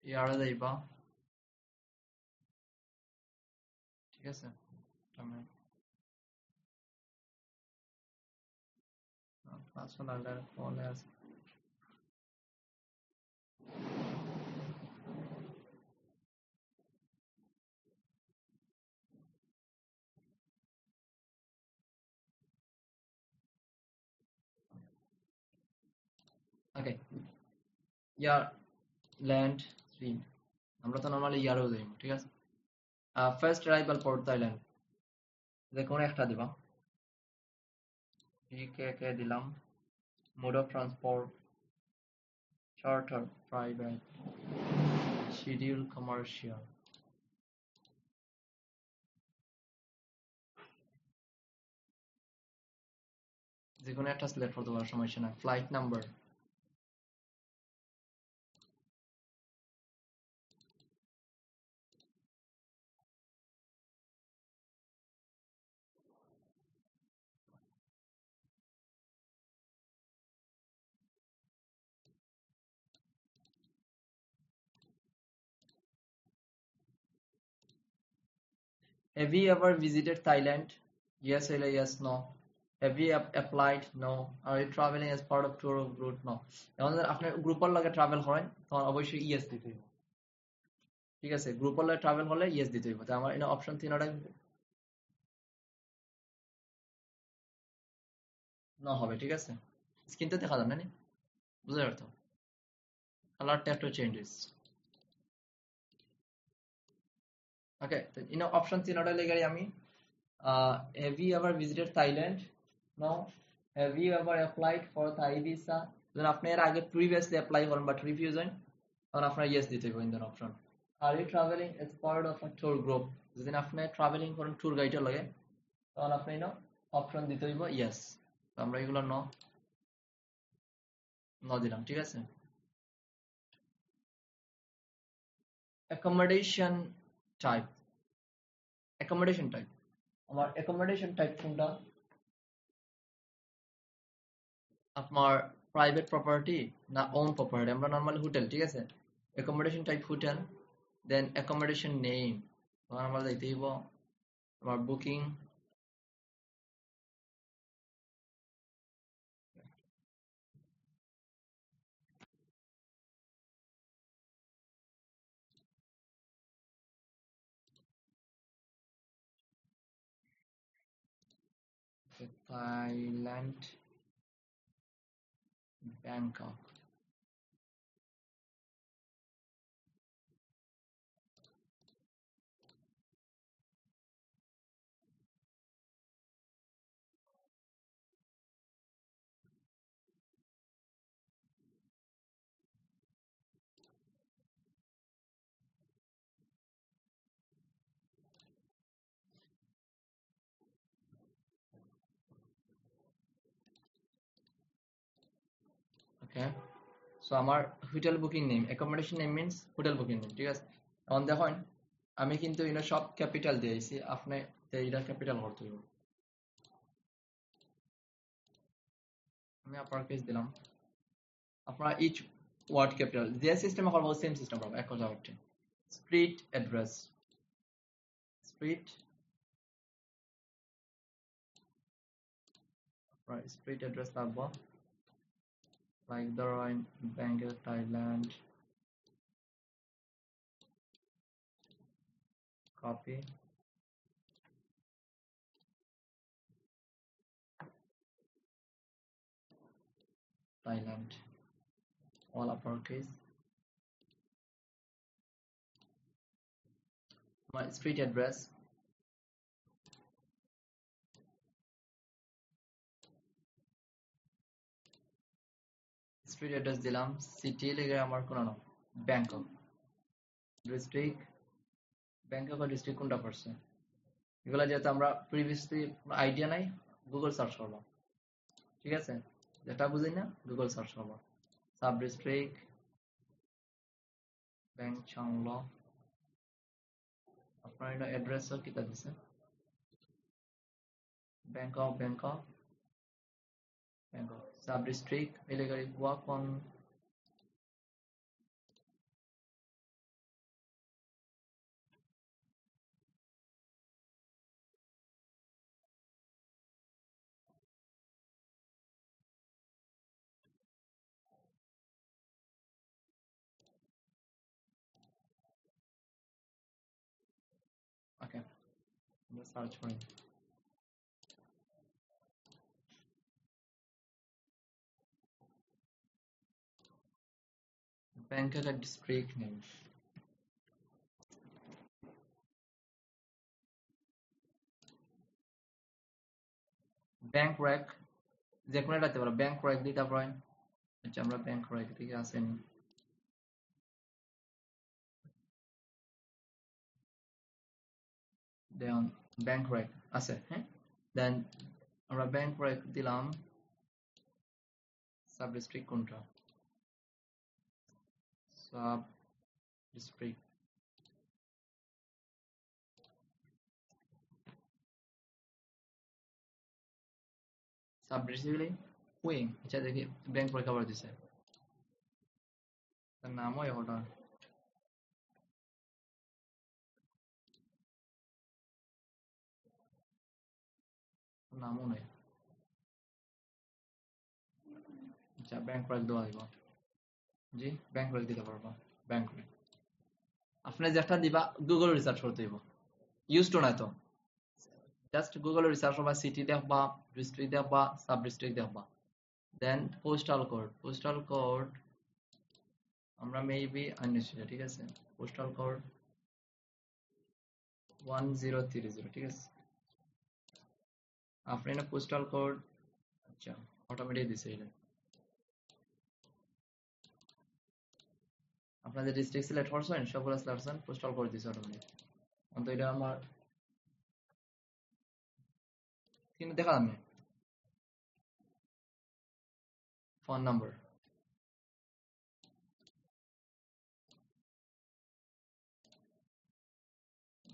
ইয়ারে যাইবা, ঠিক আছে। পার্সোনাল ফোনে আছে। ওকে, ইয়ার ল্যান্ড 3 আমরা তো নরমালি ইয়ারেও যাই, ঠিক আছে। ফার্স্ট অ্যারাইভাল পোর্ট থাইল্যান্ড, যে কোনো একটা দিবা। কে দিলাম। Mode of transport charter, private, schedule, commercial. যে কোনো একটা সিলেক্ট করতে পারো, সমস্যা না। Flight number, have you ever visited Thailand? Yes or yes, no. Have you applied? No. Are you traveling as part of tour group? No. এখন আপনি গ্রুপের লগে ট্রাভেল করেন তখন অবশ্যই ইয়েস দিতে হবে, ঠিক আছে। গ্রুপের লগে ট্রাভেল হলে ইয়েস দিতে হবে। তো আমার এখানে অপশন 3টাই নো হবে, ঠিক আছে? স্ক্রিন তো দেখা যাবে না, বুঝতে পারতো? কালারটা একটু চেঞ্জেস। ওকে, তো ইনো অপশন চিহ্নটা লেগে আমি have you ever visited Thailand? No. Have you ever applied for Thai visa? যখন আপনি এর আগে previously apply করেন বাট রিফিউজ হয়, তখন আপনার yes দিতে হবে in the option. Are you travelling as part of a tour group? যদি আপনি ট্রাভেলিং করেন ট্যুর গাইডের লগে, তখন আপনি অপশন দিতে হইব yes। তো আমরা এগুলো ন দিলাম, ঠিক আছে? অ্যাকোমোডেশন টাইপ, অ্যাকোমোডেশন টাইপ, আমার অ্যাকোমোডেশন টাইপ কোনটা? আপনার প্রাইভেট প্রপার্টি না ওন প্রপার্টি? আমরা নর্মালি হোটেল, ঠিক আছে? অ্যাকোমোডেশন টাইপ হোটেল, দেন অ্যাকোমোডেশন নেম, তখন আমরা যাইতে হইব আমার বুকিং, থাইল্যান্ড, ব্যাংকক। ওকে, সো আমার hotel booking name, accommodation name means hotel booking name, ঠিক আছে? এখন দেখুন আমি কিন্তু সব ক্যাপিটাল দিয়েছি, আপনি এটা ক্যাপিটাল করতে হইব। আমি আপার কেস দিলাম, আপনারা ইচ ওয়ার্ড ক্যাপিটাল যে সিস্টেমে করবো সেম সিস্টেম পাবো, এক কথা হচ্ছে street address, street street address লাগবো, লাইক ধরেন Bangkok Thailand, copy, Thailand, all uppercase. My street address, দিলাম, সিটি লেগে আমার কোন না, ব্যাংকক, ডিস্ট্রিক্ট, ব্যাংকক ডিস্ট্রিক্ট কোনটা পড়ছে, এগুলা যেহেতু আমরা প্রিভিয়াসলি আইডিয়া নাই, গুগল সার্চ করবো, ঠিক আছে? যেটা বুঝি না গুগল সার্চ করবো, সাব ডিস্ট্রিক্ট, ব্যাংক চাংল, আপনার এটা অ্যাড্রেসও কিতা দিছে, Bangkok, Bangkok, Bangkok, sub district এলাকায় ওয়াকন, ওকে, আমরা সার্চ করি Bangkok district name, bank rack, যে কোনো একটা দিতে পারো, ব্যাংক র্যাক দিতে পারেন। আচ্ছা আমরা ব্যাংক র্যাক থেকে আসেন, দেন ব্যাংক র্যাক আছে, হ্যাঁ, দেন আমরা ব্যাংক র্যাক দিলাম, সাব ডিস্ট্রিক্ট কোনটা, sub district, sub district cooing. আচ্ছা দেখি ব্যাংক র্যাক আবার দিছে, তার নামও ওটা, নামও নেই। আচ্ছা ব্যাংক র্যাক দেওয়া দিব, জি ব্যাংক র্যাক দিতে পারবো, ব্যাংক র্যাক। আপনি যেটা দিবা গুগল রিসার্চ করতে দিব, ইউজ টু না তো, জাস্ট গুগল রিসার্চ করবা, সিটি দেখবা, ডিস্ট্রিক্ট দেখবা, সাব ডিস্ট্রিক্ট দেখবা, দেন পোস্টাল কোড আমরা মেবি আনছি, ঠিক আছে, পোস্টাল কোড 1030, ঠিক আছে। আপনি না পোস্টাল কোড, আচ্ছা অটোমেটিক দিছে এটা, আপনাদের ডিস্ট্রিক্ট সিলেক্ট করছেন, সবগুলো সিলেক্ট করছেন, পোস্টাল কোড দিছে অটোমেটিক। অন্ত এটা আমার কিন্তু দেখা যাবে ফোন নাম্বার,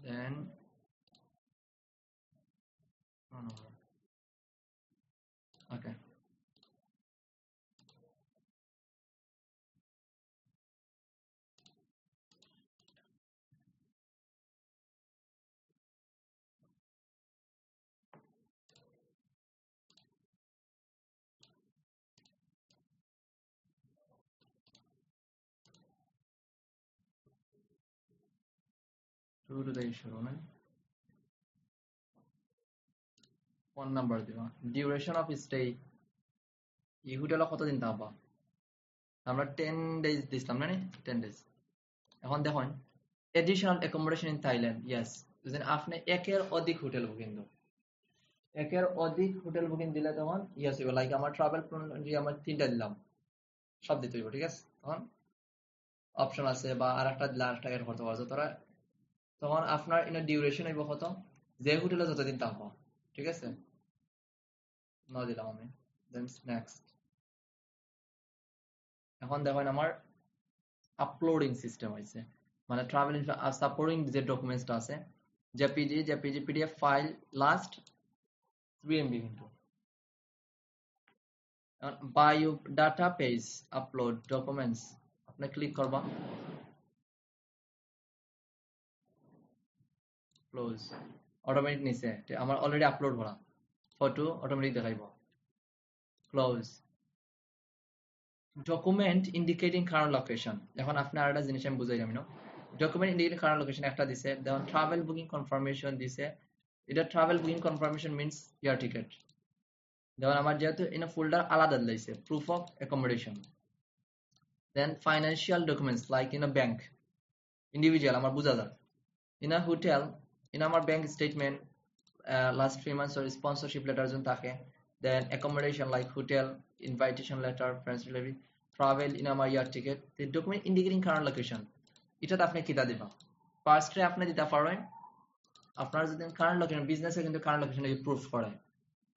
দেন ফোন নাম্বার, ওকে। শুরুতেই শুরু না, ফোন নাম্বার দিবা, ডিউরেশন অফ স্টে, এই হোটেলে কতদিন থাকবা, আমরা 10 days দিছিলাম না, 10 days। এখন দেখুন additional accommodation in Thailand, yes, আপনি একের অধিক হোটেল বুকিং দেন, একের অধিক হোটেল বুকিং দিলে তখন ইয়েস হইব, লাইক আমার ট্রাভেল যে আমার 3টা দিলাম, সব দিতে হইব, ঠিক আছে। তখন অপশন আছে বা আরেকটা দিলে আরেকটা এড করতে পারছো তোরা, তখন আপনার ইন ডিউরেশন হইব কত, যে হোটেলে যতদিন থাকবো, ঠিক আছে, ন দিলাম আমি, দেন নেক্সট। এখন দেখেন আমার আপলোডিং সিস্টেম হয়েছে, মানে ট্রাভেল সাপোর্টিং যে ডকুমেন্টসটা আছে, JPG PDF file, last 3 MB কিন্তু bio data page upload documents, আপনি ক্লিক করবা, ক্লোজ, অটোমেটিক নিচে আমার অলরেডি আপলোড করা ফটো অটোমেটিক দেখাইব, close. Document indicating current location, এখন আপনি আরেকটা জিনিস আমি বুঝাই যাবো, ডকুমেন্ট ইন্ডিকেটিং কারেন্ট লোকেশন একটা দিছে, দেখুন ট্রাভেল বুকিং কনফার্মেশন দিছে, এটা travel booking confirmation means air ticket, যেমন আমার যেহেতু ইন ফোল্ডার আলাদা দিয়েছে proof of accommodation, then financial documents like in a bank, individual আমার বোঝা যায়, ইন আ হোটেল, ইন আমার bank statement, last 3 months or sponsorship letter জন থাকে, then accommodation like hotel, invitation letter, friends relative, travel in আমার ইয়ার ticket, the document indicating current location, এটাতে আপনি কিটা দিবা, ফার্স্টে আপনি দিতে পারেন আপনার যদি কারেন্ট লোকেশন, বিজনেসে কিন্তু কারেন্ট লোকেশন প্রুফ করে,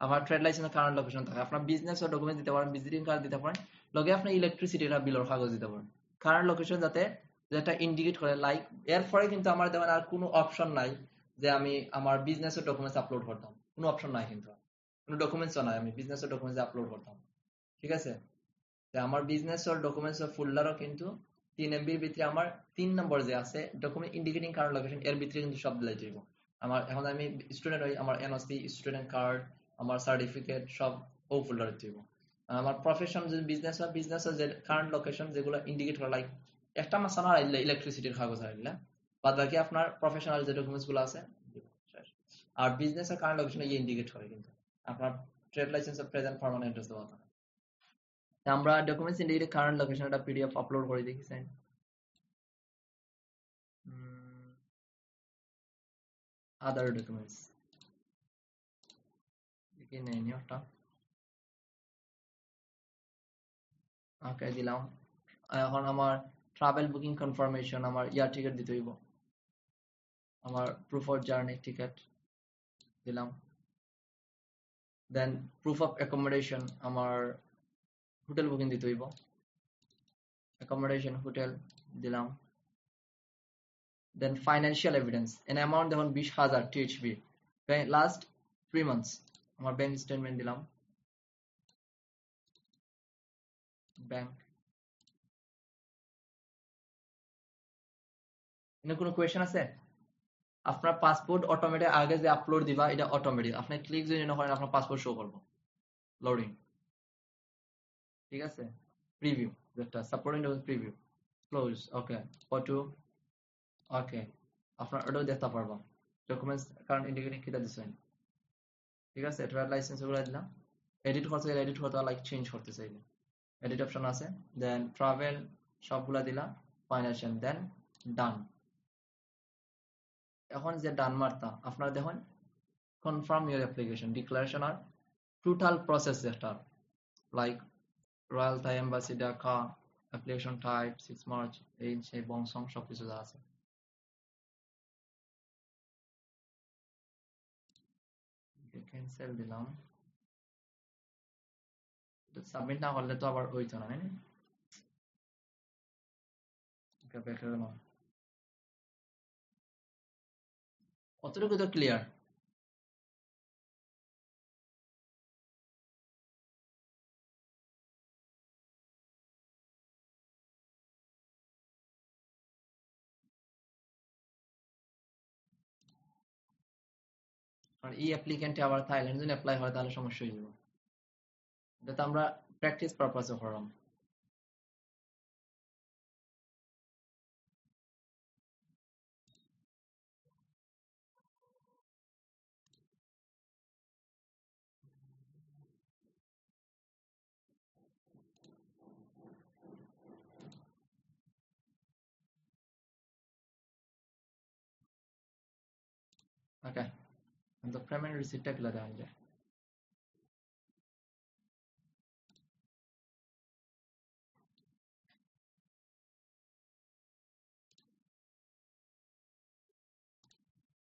আমার ট্রেড লাইসেন্সের কারেন্ট লোকেশন থাকে, আপনার বিজনেস ও ডকুমেন্ট দিতে পারেন, ভিজিটিং কার্ড দিতে পারেন, লগে আপনি ইলেকট্রিসিটির বিলের কাগজ দিতে পারেন, কারেন্ট লোকেশন যাতে যেটা ইন্ডিকেট করে, লাইক এরপরে কিন্তু আমার দেওয়ার আর কোনো অপশন নাই যে আমি আমার বিজনেস ও ডকুমেন্টস আপলোড করতাম, কোনো অপশন নাই, কিন্তু কোনো ডকুমেন্টসও নাই, আমি বিজনেস ও ডকুমেন্টস আপলোড করতাম, ঠিক আছে। আমার বিজনেস ও ডকুমেন্টস ও ফোল্ডারও কিন্তু 3 MB ভিতরে আমার 3 নম্বর যে আছে ডকুমেন্ট ইন্ডিকেটিং কারেন্ট লোকেশন, এর ভিতরে কিন্তু সব দিলাই যাইব। আমার এখন আমি স্টুডেন্ট হই, আমার এনওসি, স্টুডেন্ট কার্ড, আমার সার্টিফিকেট সব ও ফোল্ডারে দিব। আমার প্রফেশন যদি বিজনেস হয়, বিজনেস যে কারেন্ট লোকেশন যেগুলো ইন্ডিকেট করে, লাইক একটা মাসানা আইলে ইলেকট্রিসিটির কাগজ আইলে, বাদ বাকি আপনার প্রফেশনাল যে ডকুমেন্টস গুলো আছে, আর বিজনেস এর কারেন্ট লোকেশন ইন্ডিকেট করে, কিন্তু আপনার ট্রেড লাইসেন্স এর প্রেজেন্ট পার্মানেন্ট অ্যাড্রেস দেওয়া থাকে। আমরা ডকুমেন্টস ইন্ডিকেটেড কারেন্ট লোকেশন একটা পিডিএফ আপলোড করে দেখেছেন, আদার ডকুমেন্টস দেখি নেই ওটা, ওকে দিলাম। এখন আমার ট্রাভেল বুকিং কনফার্মেশন, আমার এয়ার টিকেট দিতে হইব, আমার প্রুফ অফ জার্নি টিকেট দিলাম, দেন প্রুফ অফ অ্যাকোমোডেশন, আমার হোটেল বুকিং দিতে হইব, অ্যাকোমোডেশন হোটেল দিলাম, দেন ফাইন্যান্সিয়াল এভিডেন্স, এন অ্যামাউন্ট দেখুন 20,000 THB, লাস্ট 3 months, আমার ব্যাংক স্টেটমেন্ট দিলাম, ব্যাংক। এখানে কোনো কোয়েশ্চেন আছে? আপনার পাসপোর্ট অটোমেটিক আগে যে আপলোড দিবা এটা অটোমেটিক, আপনি ক্লিক যদি না করেন আপনার পাসপোর্ট শো করবো, লোডিং, ঠিক আছে। প্রিভিউ যেটা সাপোর্টিং ডকুমেন্ট প্রিভিউ, ক্লোজ, ওকে, ফটো, ওকে, আপনার ওটাও দেখতে পারবা ডকুমেন্টস কারণ ইন্ডিকেটিং কিটা দিছেন, ঠিক আছে, ট্রেড লাইসেন্স গুলো দিলাম। এডিট করতে চাইলে এডিট করতে, লাইক চেঞ্জ করতে চাইলে এডিট অপশন আছে, দেন ট্রাভেল সবগুলা দিলাম, ফাইন্যান্সিয়াল, দেন ডান। এখন যে ডান মারতা আপনারা দেখুন কনফার্ম ইউর অ্যাপ্লিকেশন ডিক্লারেশন আর টোটাল প্রসেস যেটা, like Royal Thai Embassy Dhaka, application type 6 March, এই সেই বংশং সবকিছু যা আছে। ক্যান্সেল দিলাম, সাবমিট না করলে তো আবার হইতো না, তাই না? ব্যাক গেলাম, কতটুকু তো ক্লিয়ার। আর এই অ্যাপ্লিকেন্টে আবার থাইল্যান্ড যদি অ্যাপ্লাই হয় তাহলে সমস্যা হয়ে যাবে। এটা তো আমরা প্র্যাকটিস পারপাসে করলাম। ওকে, তো পেমেন্ট রিসিপ্টটা গুলো দেখা যায়।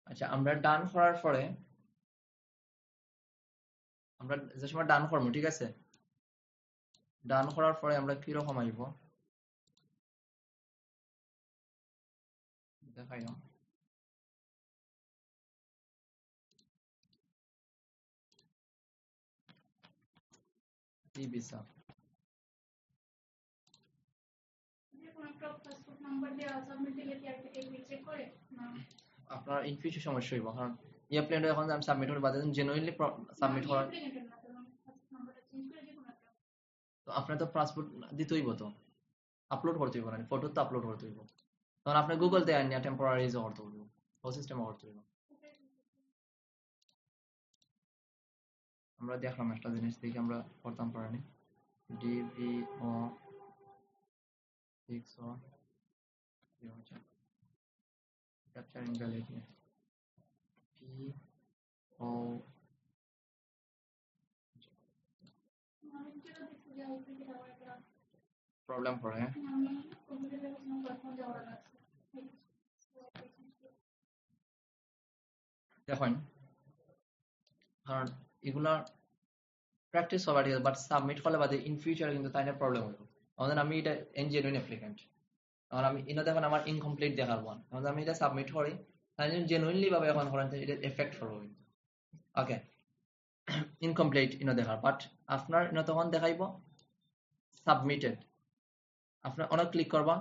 আচ্ছা, আমরা ডান করার পরে আমরা যে সময় ডান করবো, ঠিক আছে, ডান করার পরে আমরা কিরকম আসব দেখাই না। ই ভিসা যে কোনো একটা পাসপোর্ট নাম্বার দেওয়া সাবমিট দিলে কি আরবিআই চেক করে না? আপনার ইন ফিউচার সমস্যা হইব, কারণ ই অ্যাপ্লিকেন্ট এখন আমি সাবমিট করে বাদে জেনুইনলি সাবমিট করার, অ্যাপ্লিকেন্টের না, তখন পাসপোর্ট নাম্বারটা চেঞ্জ করে যে কোনো একটা। তো আপনার তো পাসপোর্ট দিতে হইব, তো আপলোড করতে হইব, না ফটো তো আপলোড করতে হইব, তখন আপনি গুগল তে আনিয়া টেম্পোরারি ইউজ করতে হইব, ও সিস্টেমে করতে হইব। আমরা দেখলাম একটা জিনিস দেখি আমরা করতাম পারিনি, ডিভিও 6 capturing validity PO আমি যেটা দেখছি যে আইপিকে আবার একটা প্রবলেম করে। আমি কম্পিউটারে কোনো প্ল্যাটফর্ম যাওয়ার আছে। দেখুন, কারণ এগুলা প্র্যাকটিস সবার ঠিক আছে, বাট সাবমিট করলে বাদে ইন ফিউচারে কিন্তু তাই না প্রবলেম হইব। আমাদের আমি এটা জেনুইন অ্যাপ্লিকেন্ট, এখন আমি ইনো দেখুন আমার ইনকমপ্লিট দেখার ওয়ান, এখন আমি এটা সাবমিট করি, তাই জেনুইনলি ভাবে এখন করেন এটা এফেক্ট করবো কিন্তু। ওকে, ইনকমপ্লিট ইনো দেখার, বাট আপনার ইনো তখন দেখাইব সাবমিটেড, আপনার অনেক ক্লিক করবা,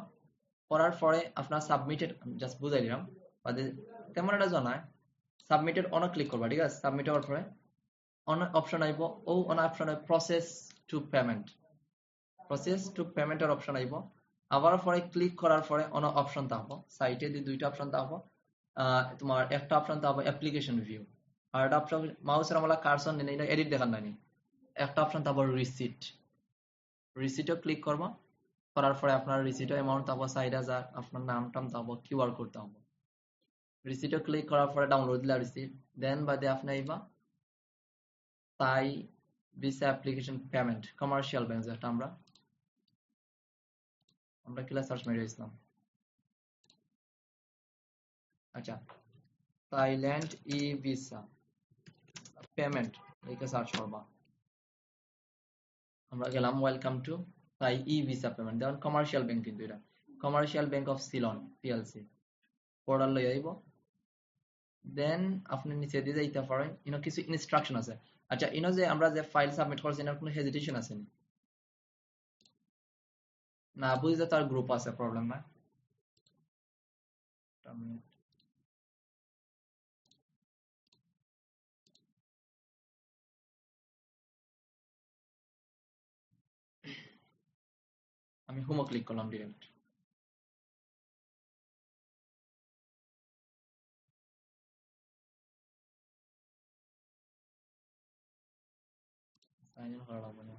করার পরে আপনার সাবমিটেড, জাস্ট বুঝাই দিলাম বাদে তেমন একটা জানায়, সাবমিটেড অনেক ক্লিক করবা, ঠিক আছে, সাবমিট হওয়ার পরে অনেক অপশন আইব, ও অনেক option process to payment, process to পেমেন্টের অপশন আইব, আবার পরে ক্লিক করার পরে অনেক অপশন থাকবো, সাইটে দিয়ে দুইটা অপশন থাকবো, তোমার একটা অপশন থাকবো অ্যাপ্লিকেশন ভিউ, আর একটা অপশন মাউসের আমলা কার্সন নেই, এটা এডিট দেখার নাই, একটা অপশন থাকবো রিসিট, রিসিটও ক্লিক করবো, করার পরে আপনার রিসিটও অ্যামাউন্ট থাকবো 4000, আপনার নাম টাম থাকবো, কিউআর কোড থাকবো, রিসিটও ক্লিক করার পরে ডাউনলোড দিলা রিসিট, দেন বাদে আপনি আইবা তাই visa application payment commercial bank, যেটা আমরা ক্লাস সার্চ মেরে দিয়েছিলাম। আচ্ছা, থাইল্যান্ড ই ভিসা পেমেন্ট লিখে সার্চ করবা, আমরা গেলাম ওয়েলকাম টু তাই ই ভিসা পেমেন্ট, দেখুন কমার্শিয়াল ব্যাংক, কিন্তু এটা commercial Bank of Ceylon PLC, portal লই আইব, দেন আপনি নিচে দিয়ে যাইতে পারেন, ইনো কিছু ইনস্ট্রাকশন আছে। আচ্ছা, ইনো যে আমরা যে ফাইল সাবমিট করছি এর কোনো হেজিটেশন আছে না বুঝতে, তার গ্রুপ আছে, প্রবলেম না। আমি হোমো ক্লিক করলাম ডিরেক্ট, সাইন ইন করা লাগবে না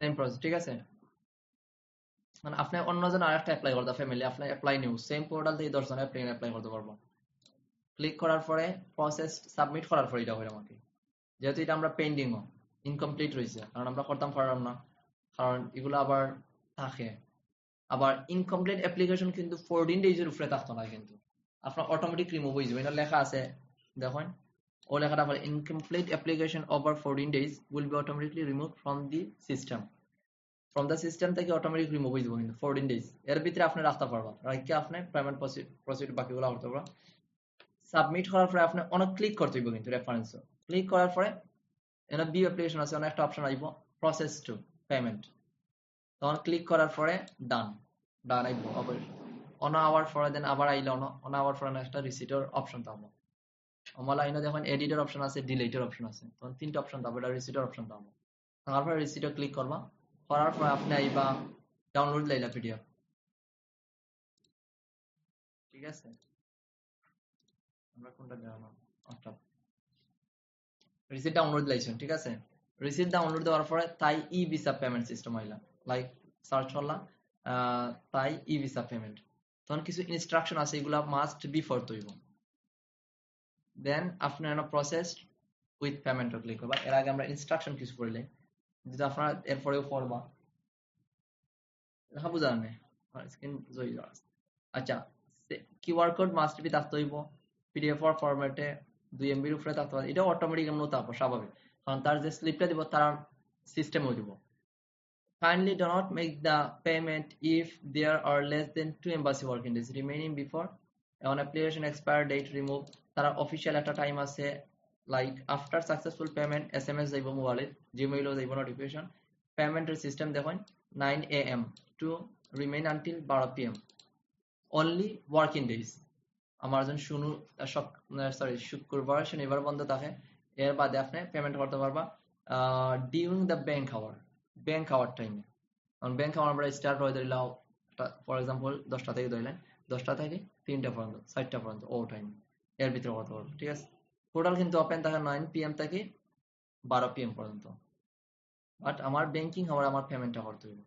সেম প্রসেস ঠিক আছে মানে আপনি অন্যজন আরেকটা অ্যাপ্লাই করতে ফ্যামিলি আপনি অ্যাপ্লাই নিউ সেম পোর্টাল থেকে 10 জন অ্যাপ্লাই করতে পারবো ক্লিক করার পরে প্রসেস সাবমিট করার পরে এটা হয় আমাকে যেহেতু এটা আমরা পেন্ডিংও ইনকমপ্লিট রয়েছে কারণ আমরা করতাম পারলাম না কারণ এগুলো আবার থাকে আবার ইনকমপ্লিট অ্যাপ্লিকেশন কিন্তু 14 ডেজের উপরে থাকতো না কিন্তু আপনার অটোমেটিক রিমুভ হয়ে যাবে এটা লেখা আছে দেখুন ও লেখাটা বলে incomplete application over 14 days will be automatically removed from the system থেকে অটোমেটিক রিমুভ হয়ে যাবে কিন্তু 14 days এর ভিতরে আপনি রাখতে পারবা রাখকে আপনি পেমেন্ট প্রসিড বাকিগুলো করতে পারবা সাবমিট করার পরে আপনি অনেক ক্লিক করতে হবে কিন্তু রেফারেন্স ক্লিক করার পরে এখানে বি অ্যাপ্লিকেশন আছে অনেক একটা অপশন আসব প্রসেস টু পেমেন্ট তখন ক্লিক করার পরে ডান আইব আবার অন আওয়ার পরে দেন আবার আইলো অন আওয়ার পরে একটা রিসিটের অপশন পাবো আমার আইনে যখন এডিটের অপশন আছে ডিলিটের অপশন আছে তখন তিনটা অপশন পাবো এটা রিসিটের অপশন পাবো তারপরে রিসিটে ক্লিক করবা করার পরে আপনি আইবা ডাউনলোড লাইলা পিডিএফ ঠিক আছে আমরা কোনটা দেওয়া আচ্ছা রিসিট ডাউনলোড লাইছেন ঠিক আছে রিসিট ডাউনলোড দেওয়ার পরে তাই ই ভিসা পেমেন্ট সিস্টেম আইলা লাইক সার্চ করলাম তাই ই ভিসা পেমেন্ট তখন কিছু ইনস্ট্রাকশন আছে এগুলা মাস্ট বি ফর তৈব দেন আপনার প্রসেস উইথ পেমেন্ট ক্লিক করবা এর আগে আমরা ইনস্ট্রাকশন কিছু পড়লে যদি আপনারা এরপরেও পড়বা দেখা বুঝা নেই স্ক্রিন জয় আচ্ছা কিউআর কোড মাস্ট বি থাকতে হইব পিডিএফ ফরম্যাটে 2 MB উপরে থাকতে হবে এটা অটোমেটিক এমন থাকবে স্বাভাবিক কারণ তার যে স্লিপটা দিব তার সিস্টেমও দিব kindly do not make the payment if there are less than 2 embassy working days remaining before an application expire date remove তারা অফিশিয়াল একটা টাইম আছে like after successful payment SMS যাইব মোবাইলে জিমেইলও যাইব নোটিফিকেশন পেমেন্টের সিস্টেম দেখুন 9 AM to remain until 12 PM only working days আমার যখন শুক্রবার শনিবার বন্ধ থাকে এর বাদে আপনি পেমেন্ট করতে পারবা ডিউরিং দ্য ব্যাংক আওয়ার টাইমে কারণ ব্যাংক আওয়ার আমরা স্টার্ট হয়ে দিলাম ফর এক্সাম্পল 10টা থেকে ধরলেন 10টা থেকে 3টা পর্যন্ত 4টা পর্যন্ত ও টাইম এর ভিতরে করতে পারবো ঠিক আছে পোর্টাল কিন্তু ওপেন থাকে 9 PM থেকে 12 PM পর্যন্ত বাট আমার ব্যাংকিং আওয়ার আমার পেমেন্টটা করতে হবে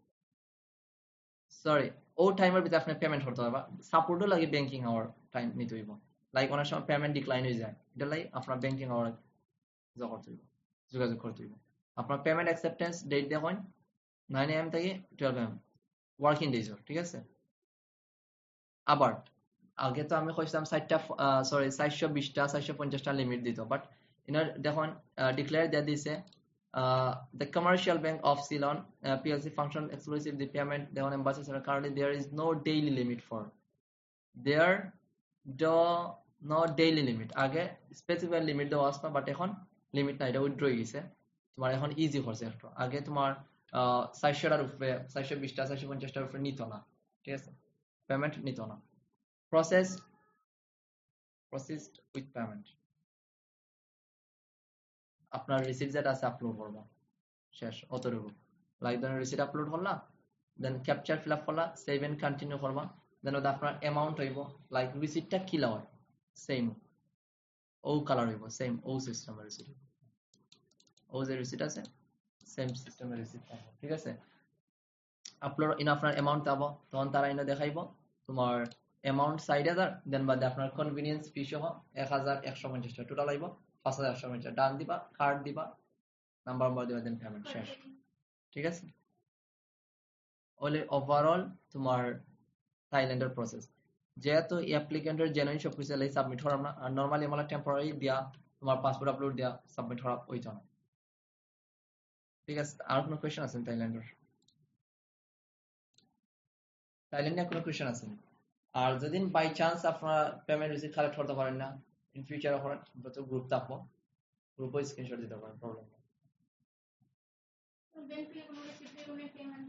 সরি ও টাইমের ভিতরে আপনি পেমেন্ট করতে পারবা সাপোর্টও লাগে ব্যাংকিং আওয়ার টাইম নিতে হইব লাইক অনেক সময় পেমেন্ট ডিক্লাইন হয়ে যায় এটা লাই আপনার ব্যাংকিং আওয়ার যোগাযোগ করতে হইব আপনার পেমেন্ট অ্যাকসেপ্টেন্স ডেট দেখুন 9 AM থেকে 12 AM ওয়ার্কিং ডেজ ঠিক আছে আবার আগে তো আমি কইছিলাম 420টা 450টা লিমিট দিত বাট ইনার দেখুন ডিক্লেয়ার দিয়ে দিছে the commercial bank of Ceylon PLC function exclusive the payment the one embassy currently there is no daily limit for there no daily limit আগে স্পেসিফাইড লিমিট দেওয়া আসতো বাট এখন limit নাই এটা withdraw হয়ে গেছে তোমার এখন ইজি করছে একটু আগে তোমার 400টার উপরে 420টা 450টার উপরে নিত না ঠিক আছে পেমেন্ট নিত না প্রসেস উইথ পেমেন্ট আপনার রিসিপ্ট যেটা আছে আপলোড করবা শেষ অতটুকু লাইক ধরেন রিসিপ্ট আপলোড করলা দেন ক্যাপচার ফিল আপ করলা সেভ এন্ড কন্টিনিউ করবা দেন ওটা আপনার অ্যামাউন্ট হইব লাইক রিসিপ্টটা কি হয় সেম ও কালার হইব সেম ও সিস্টেমের রিসিপ্ট ও যে রিসিপ্ট আছে সেম সিস্টেমের রিসিপ্ট পাবো ঠিক আছে আপলোড ইন আপনার অ্যামাউন্ট পাবো তখন তারা ইনো দেখাইব তোমার অ্যামাউন্ট 4000 দেন বাদে আপনার কনভিনিয়েন্স ফি সহ 1150 টাকা টোটাল আইব 5150 ডান দিবা কার্ড দিবা নাম্বার দিবা দেন পেমেন্ট শেষ ঠিক আছে ওলে ওভারঅল তোমার থাইল্যান্ডের প্রসেস যেহেতু অ্যাপ্লিকেন্টের জেনুইন সবকিছু লাই সাবমিট করাম না আর নরমালি আমরা টেম্পোরারি দিয়া তোমার পাসপোর্ট আপলোড দিয়া সাবমিট করা হইতো না ঠিক আছে আর কোনো কোশ্চেন আছে থাইল্যান্ডে কোনো কোশ্চেন আছে আর যদি বাই চান্স আপনারা পেমেন্ট রিসিপ্ট কালেক্ট করতে পারেন না ইন ফিউচার আপনারা গ্রুপ থাকবো গ্রুপে স্ক্রিনশট দিতে পারেন প্রবলেম নেই উনি পেমেন্ট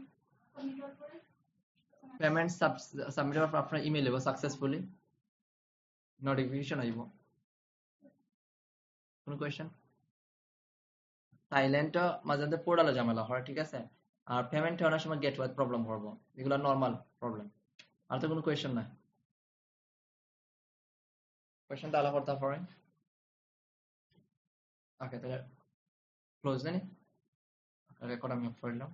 সাবমিট হওয়ার পরে পেমেন্ট সাবমিট হওয়ার পর আপনার ইমেল হইব সাকসেসফুলি নোটিফিকেশন আইব কোন কোয়েশ্চেন সাইলেন্ট মাঝে মধ্যে পোর্টালে ঝামেলা হয় ঠিক আছে আর পেমেন্ট অনেক সময় গেটওয়ে প্রবলেম করবো এগুলো নরমাল প্রবলেম আর তো কোনো কোয়েশ্চেন নাই কোয়েশ্চনটা আলাদা করতে পারে ওকে তাহলে ক্লোজ জানি রেকর্ড আমি অফ করলাম